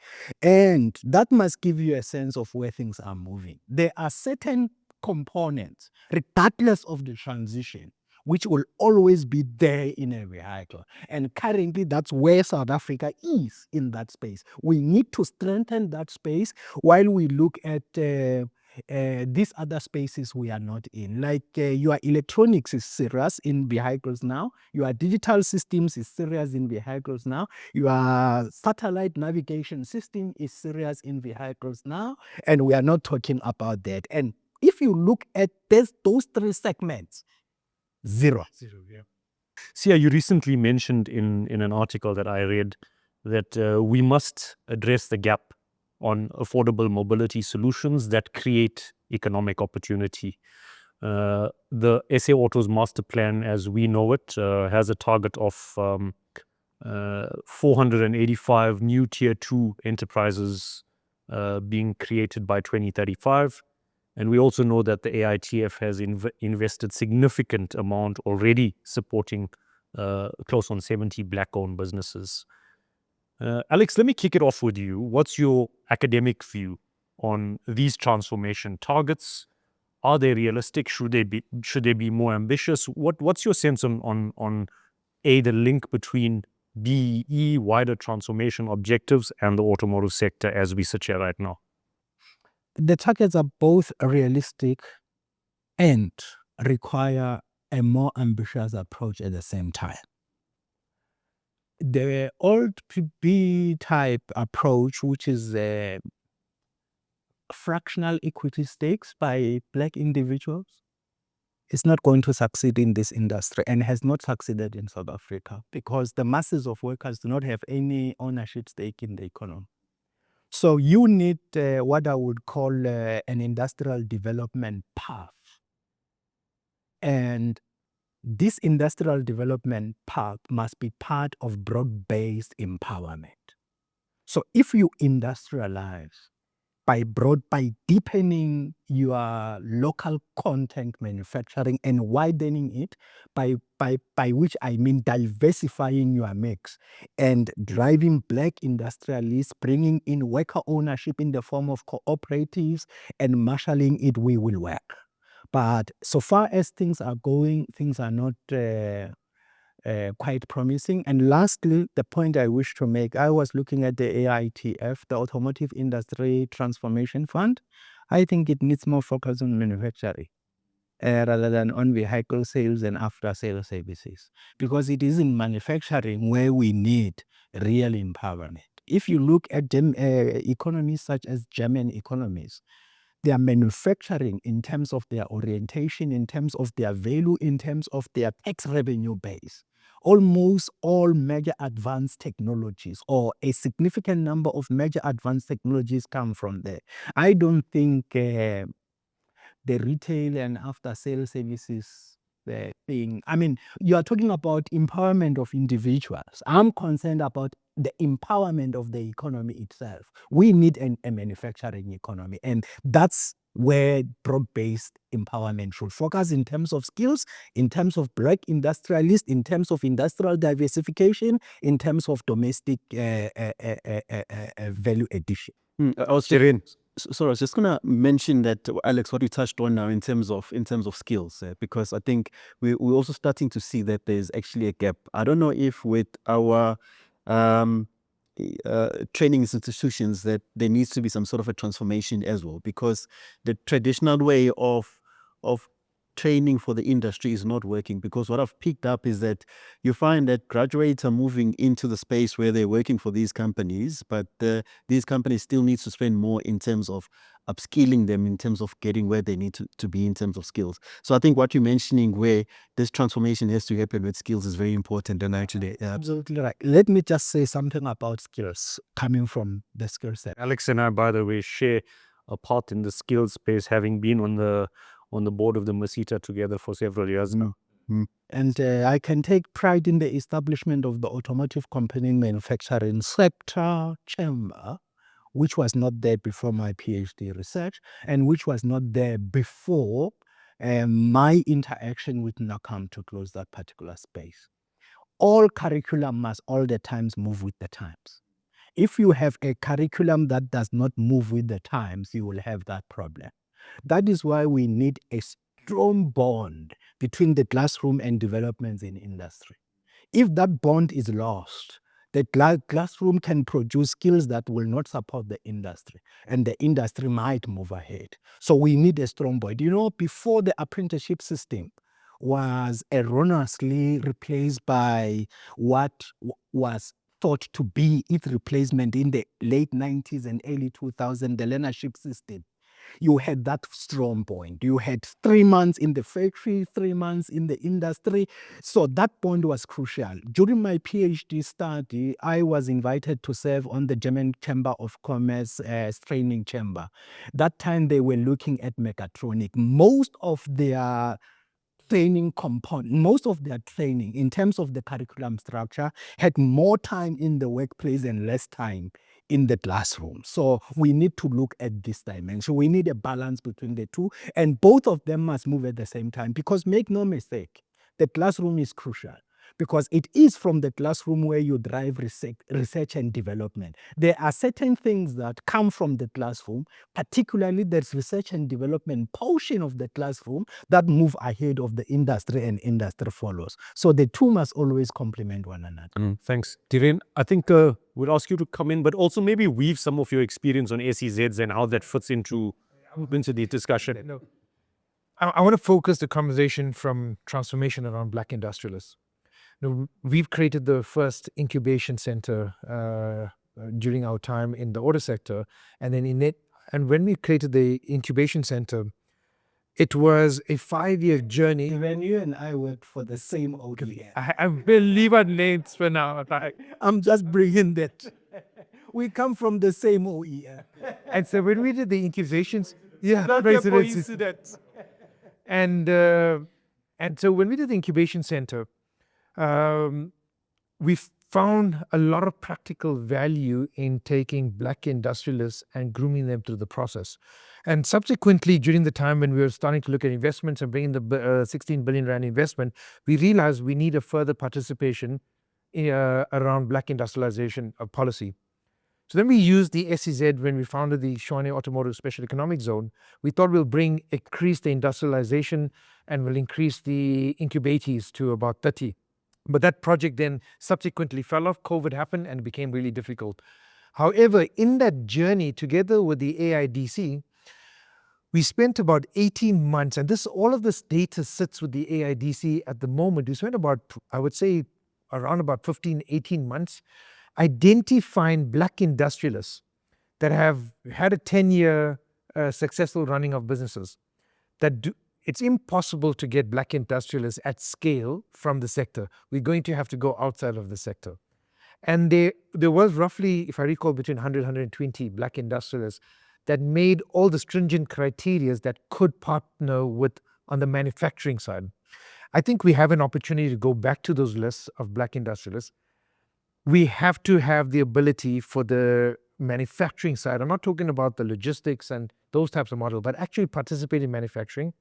And that must give you a sense of where things are moving. There are certain components, regardless of the transition, which will always be there in a vehicle. And currently, that's where South Africa is in that space. We need to strengthen that space while we look at these other spaces we are not in. Like your electronics is serious in vehicles now. Your digital systems is serious in vehicles now. Your satellite navigation system is serious in vehicles now. And we are not talking about that. And if you look at those three segments, zero. Yeah. Sia, you recently mentioned in an article that I read that we must address the gap on affordable mobility solutions that create economic opportunity. The SA Auto's master plan, as we know it, has a target of 485 new Tier 2 enterprises being created by 2035. And we also know that the AITF has invested significant amount already supporting close on 70 Black-owned businesses. Alex, let me kick it off with you. What's your academic view on these transformation targets? Are they realistic? Should they be more ambitious? What's your sense on the link between BEE, wider transformation objectives, and the automotive sector as we sit here right now? The targets are both realistic and require a more ambitious approach at the same time. The old B type approach, which is fractional equity stakes by Black individuals, is not going to succeed in this industry and has not succeeded in South Africa because the masses of workers do not have any ownership stake in the economy. So you need what I would call an industrial development path. And this industrial development path must be part of broad-based empowerment. So if you industrialize by deepening your local content manufacturing and widening it, by which I mean diversifying your mix and driving Black industrialists, bringing in worker ownership in the form of cooperatives and marshalling it, we will work. But so far as things are going, things are not quite promising. And lastly, the point I wish to make, I was looking at the AITF, the Automotive Industry Transformation Fund. I think it needs more focus on manufacturing rather than on vehicle sales and after-sale services, because it is in manufacturing where we need real empowerment. If you look at economies such as German economies, their manufacturing, in terms of their orientation, in terms of their value, in terms of their tax revenue base. Almost all major advanced technologies, or a significant number of major advanced technologies, come from there. I don't think the retail and after sale services thing. I mean, you are talking about empowerment of individuals. I'm concerned about the empowerment of the economy itself. We need a manufacturing economy, and that's where broad-based empowerment should focus in terms of skills, in terms of black industrialists, in terms of industrial diversification, in terms of domestic value addition. I was sorry, I was just gonna mention that, Alex, what you touched on now in terms of skills, because I think we're also starting to see that there's actually a gap. I don't know if with our training institutions that there needs to be some sort of a transformation as well, because the traditional way of training for the industry is not working. Because what I've picked up is that you find that graduates are moving into the space where they're working for these companies, but these companies still need to spend more in terms of upskilling them, in terms of getting where they need to be in terms of skills. So I think what you're mentioning, where this transformation has to happen with skills, is very important. And actually, Absolutely right. Let me just say something about skills coming from the skill set. Alex and I, by the way, share a part in the skills space, having been on the board of the Masita together for several years now. And I can take pride in the establishment of the automotive component manufacturing sector chamber, which was not there before my PhD research, and which was not there before my interaction with NAACAM to close that particular space. All curriculum must all the times move with the times. If you have a curriculum that does not move with the times, you will have that problem. That is why we need a strong bond between the classroom and developments in industry. If that bond is lost, the classroom can produce skills that will not support the industry, and the industry might move ahead. So we need a strong bond. You know, before the apprenticeship system was erroneously replaced by what was thought to be its replacement in the late 90s and early 2000s, the learnership system, you had that strong point. You had 3 months in the factory, 3 months in the industry. So that point was crucial. During my PhD study, I was invited to serve on the German Chamber of Commerce training chamber. That time they were looking at mechatronic. Most of their training in terms of the curriculum structure had more time in the workplace and less time in the classroom. So we need to look at this dimension. We need a balance between the two, and both of them must move at the same time, because make no mistake, the classroom is crucial, because it is from the classroom where you drive research and development. There are certain things that come from the classroom, particularly there's research and development portion of the classroom that move ahead of the industry, and industry follows. So the two must always complement one another. Thanks. Dhiren, I think we'll ask you to come in, but also maybe weave some of your experience on SEZs and how that fits into the discussion. No. I want to focus the conversation from transformation around Black industrialists. Now, we've created the first incubation center during our time in the auto sector, and then when we created the incubation center, it was a 5-year journey. When you and I worked for the same OEM. I believe our names for now. I'm just bringing that. We come from the same OEM. And so when we did the incubations, and so when we did the incubation center, we found a lot of practical value in taking Black industrialists and grooming them through the process. And subsequently, during the time when we were starting to look at investments and bringing the 16 billion rand investment, we realized we need a further participation around Black industrialization policy. So then we used the SEZ when we founded the Shwane Automotive Special Economic Zone. We thought we'll increase the industrialization, and we'll increase the incubatees to about 30. But that project then subsequently fell off. COVID happened and it became really difficult. However, in that journey, together with the AIDC, we spent about 18 months, and all of this data sits with the AIDC at the moment. We spent about, I would say, around about 15, 18 months identifying Black industrialists that have had a 10-year successful running of businesses. It's impossible to get black industrialists at scale from the sector. We're going to have to go outside of the sector. And there was roughly, if I recall, between 100 120 black industrialists that made all the stringent criteria that could partner with on the manufacturing side. I think we have an opportunity to go back to those lists of black industrialists. We have to have the ability for the manufacturing side. I'm not talking about the logistics and those types of models, but actually participate in manufacturing,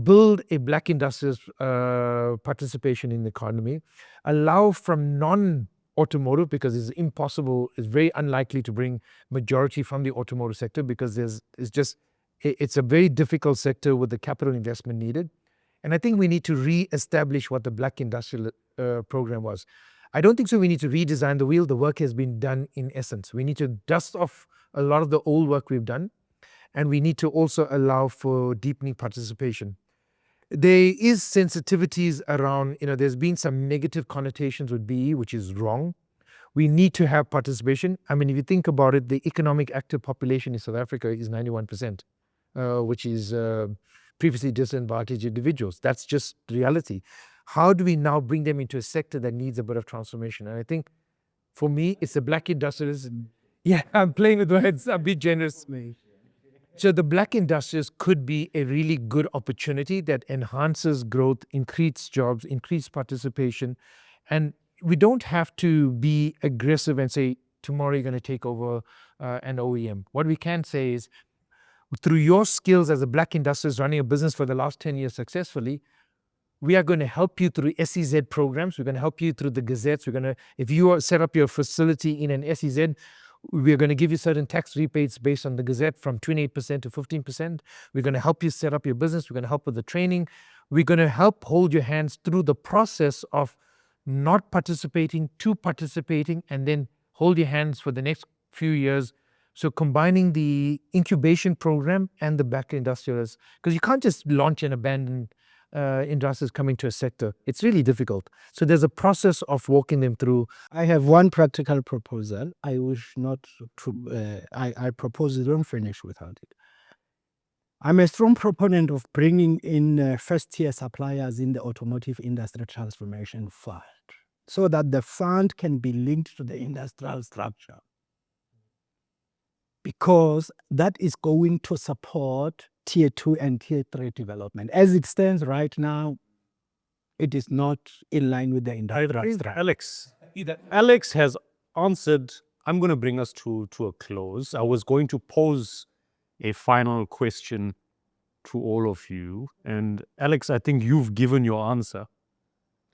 build a black industrialist participation in the economy, allow from non-automotive, because it's impossible, it's very unlikely to bring majority from the automotive sector because it's a very difficult sector with the capital investment needed. And I think we need to re-establish what the black industrial program was. I don't think so we need to redesign the wheel. The work has been done in essence. We need to dust off a lot of the old work we've done, and we need to also allow for deepening participation. There is sensitivities around, there's been some negative connotations with BE, which is wrong. We need to have participation. I mean, if you think about it, the economic active population in South Africa is 91%, which is previously disadvantaged individuals. That's just reality. How do we now bring them into a sector that needs a bit of transformation? And I think, for me, it's the black industrialists. Yeah, I'm playing with words. I'm being generous. So the black industrialists could be a really good opportunity that enhances growth, increases jobs, increases participation. And we don't have to be aggressive and say, tomorrow you're going to take over an OEM. What we can say is, through your skills as a black industrialist running a business for the last 10 years successfully, we are going to help you through SEZ programs. We're going to help you through the gazettes. If you set up your facility in an SEZ, we're going to give you certain tax rebates based on the gazette from 28% to 15%. We're going to help you set up your business. We're going to help with the training. We're going to help hold your hands through the process of not participating to participating, and then hold your hands for the next few years. So combining the incubation program and the black industrialists, because you can't just launch and abandon industrials coming to a sector. It's really difficult. So there's a process of walking them through. I have one practical proposal. I wish not to, I propose it, don't finish without it. I'm a strong proponent of bringing in first-tier suppliers in the automotive industry transformation fund, so that the fund can be linked to the industrial structure, because that is going to support tier 2 and tier 3 development. As it stands right now, it is not in line with the industrial structure. Alex has answered. I'm going to bring us to a close. I was going to pose a final question to all of you. And Alex, I think you've given your answer.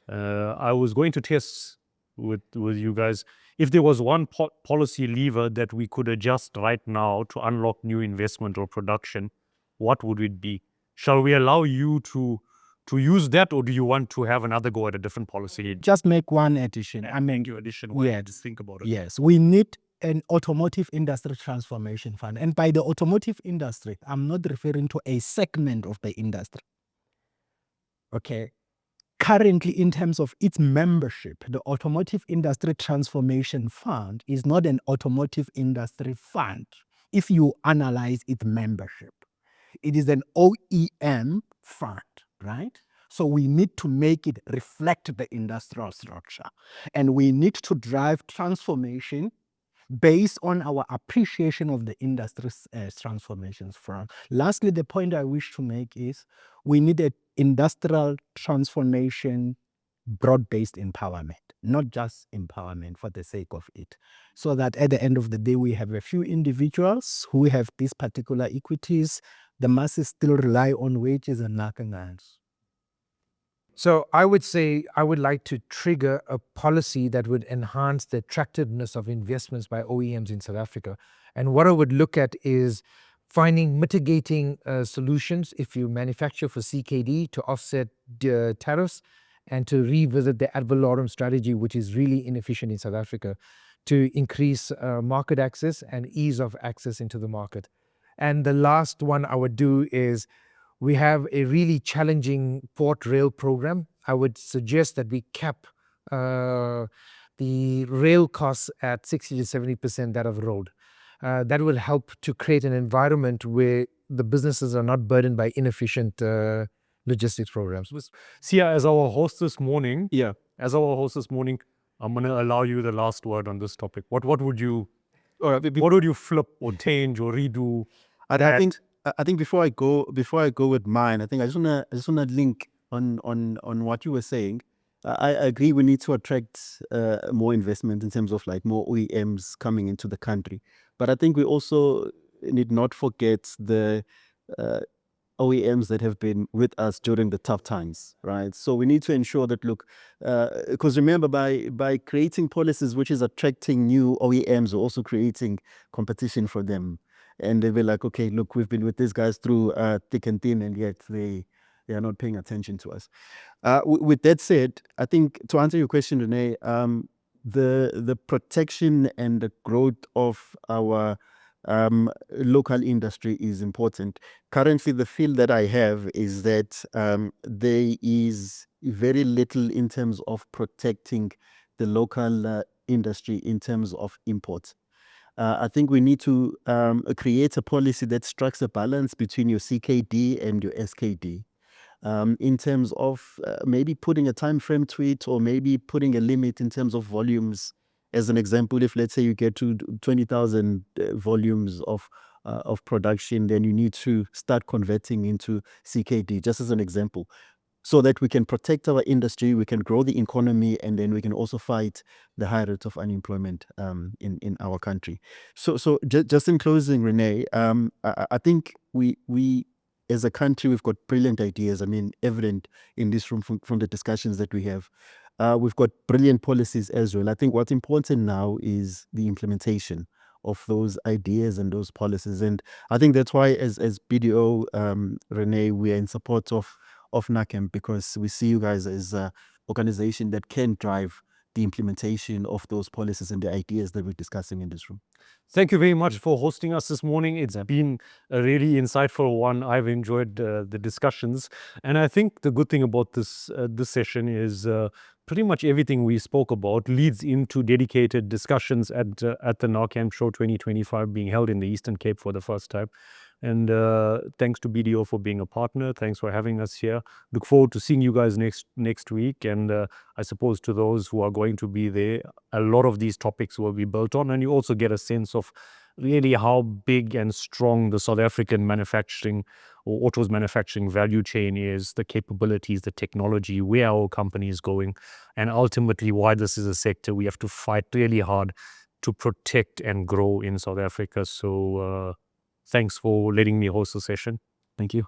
I was going to test with you guys. If there was one policy lever that we could adjust right now to unlock new investment or production, what would it be? Shall we allow you to use that, or do you want to have another go at a different policy? Just make one addition. Just think about it. Yes, we need an automotive industry transformation fund. And by the automotive industry, I'm not referring to a segment of the industry. Okay. Currently, in terms of its membership, the Automotive Industry Transformation Fund is not an automotive industry fund. If you analyze its membership, it is an OEM fund, right? So we need to make it reflect the industrial structure. And we need to drive transformation based on our appreciation of the industry's transformations front. Lastly, the point I wish to make is we need an industrial transformation broad-based empowerment, not just empowerment for the sake of it, so that at the end of the day, we have a few individuals who have these particular equities. The masses still rely on wages and nothing else. So I would say I would like to trigger a policy that would enhance the attractiveness of investments by OEMs in South Africa. And what I would look at is finding mitigating solutions if you manufacture for CKD to offset tariffs, and to revisit the ad valorem strategy, which is really inefficient in South Africa, to increase market access and ease of access into the market. And the last one I would do is, we have a really challenging port rail program. I would suggest that we cap the rail costs at 60 to 70% that of road. that will help to create an environment where the businesses are not burdened by inefficient logistics programs. Sia, as our host this morning, Yeah. I'm going to allow you the last word on this topic. What would you All right. what would you flip or change or redo? I think before I go with mine, I think I just wanna link on what you were saying. I agree we need to attract more investment in terms of like more OEMs coming into the country, but I think we also need not forget the OEMs that have been with us during the tough times, right? So we need to ensure that, look, because remember, by creating policies which is attracting new OEMs, we're also creating competition for them. And they'll be like, okay, look, we've been with these guys through thick and thin, and yet they are not paying attention to us. With that said, I think to answer your question, Renee, the protection and the growth of our local industry is important. Currently, the feel that I have is that there is very little in terms of protecting the local industry in terms of imports. I think we need to create a policy that strikes a balance between your CKD and your SKD. In terms of maybe putting a time frame to it, or maybe putting a limit in terms of volumes. As an example, if let's say you get to 20,000 volumes of production, then you need to start converting into CKD, just as an example, so that we can protect our industry, we can grow the economy, and then we can also fight the high rate of unemployment in our country. So just in closing, Renee, I think we as a country, we've got brilliant ideas. I mean, evident in this room from the discussions that we have. We've got brilliant policies as well. I think what's important now is the implementation of those ideas and those policies. And I think that's why as BDO, Renee, we are in support of NAACAM, because we see you guys as an organization that can drive the implementation of those policies and the ideas that we're discussing in this room. Thank you very much for hosting us this morning. It's been a really insightful one. I've enjoyed the discussions. And I think the good thing about this session is pretty much everything we spoke about leads into dedicated discussions at the NAACAM Show 2025 being held in the Eastern Cape for the first time. And thanks to BDO for being a partner. Thanks for having us here. Look forward to seeing you guys next week. And I suppose to those who are going to be there, a lot of these topics will be built on. And you also get a sense of really how big and strong the South African manufacturing or autos manufacturing value chain is, the capabilities, the technology, where our company is going, and ultimately why this is a sector we have to fight really hard to protect and grow in South Africa. So thanks for letting me host the session. Thank you.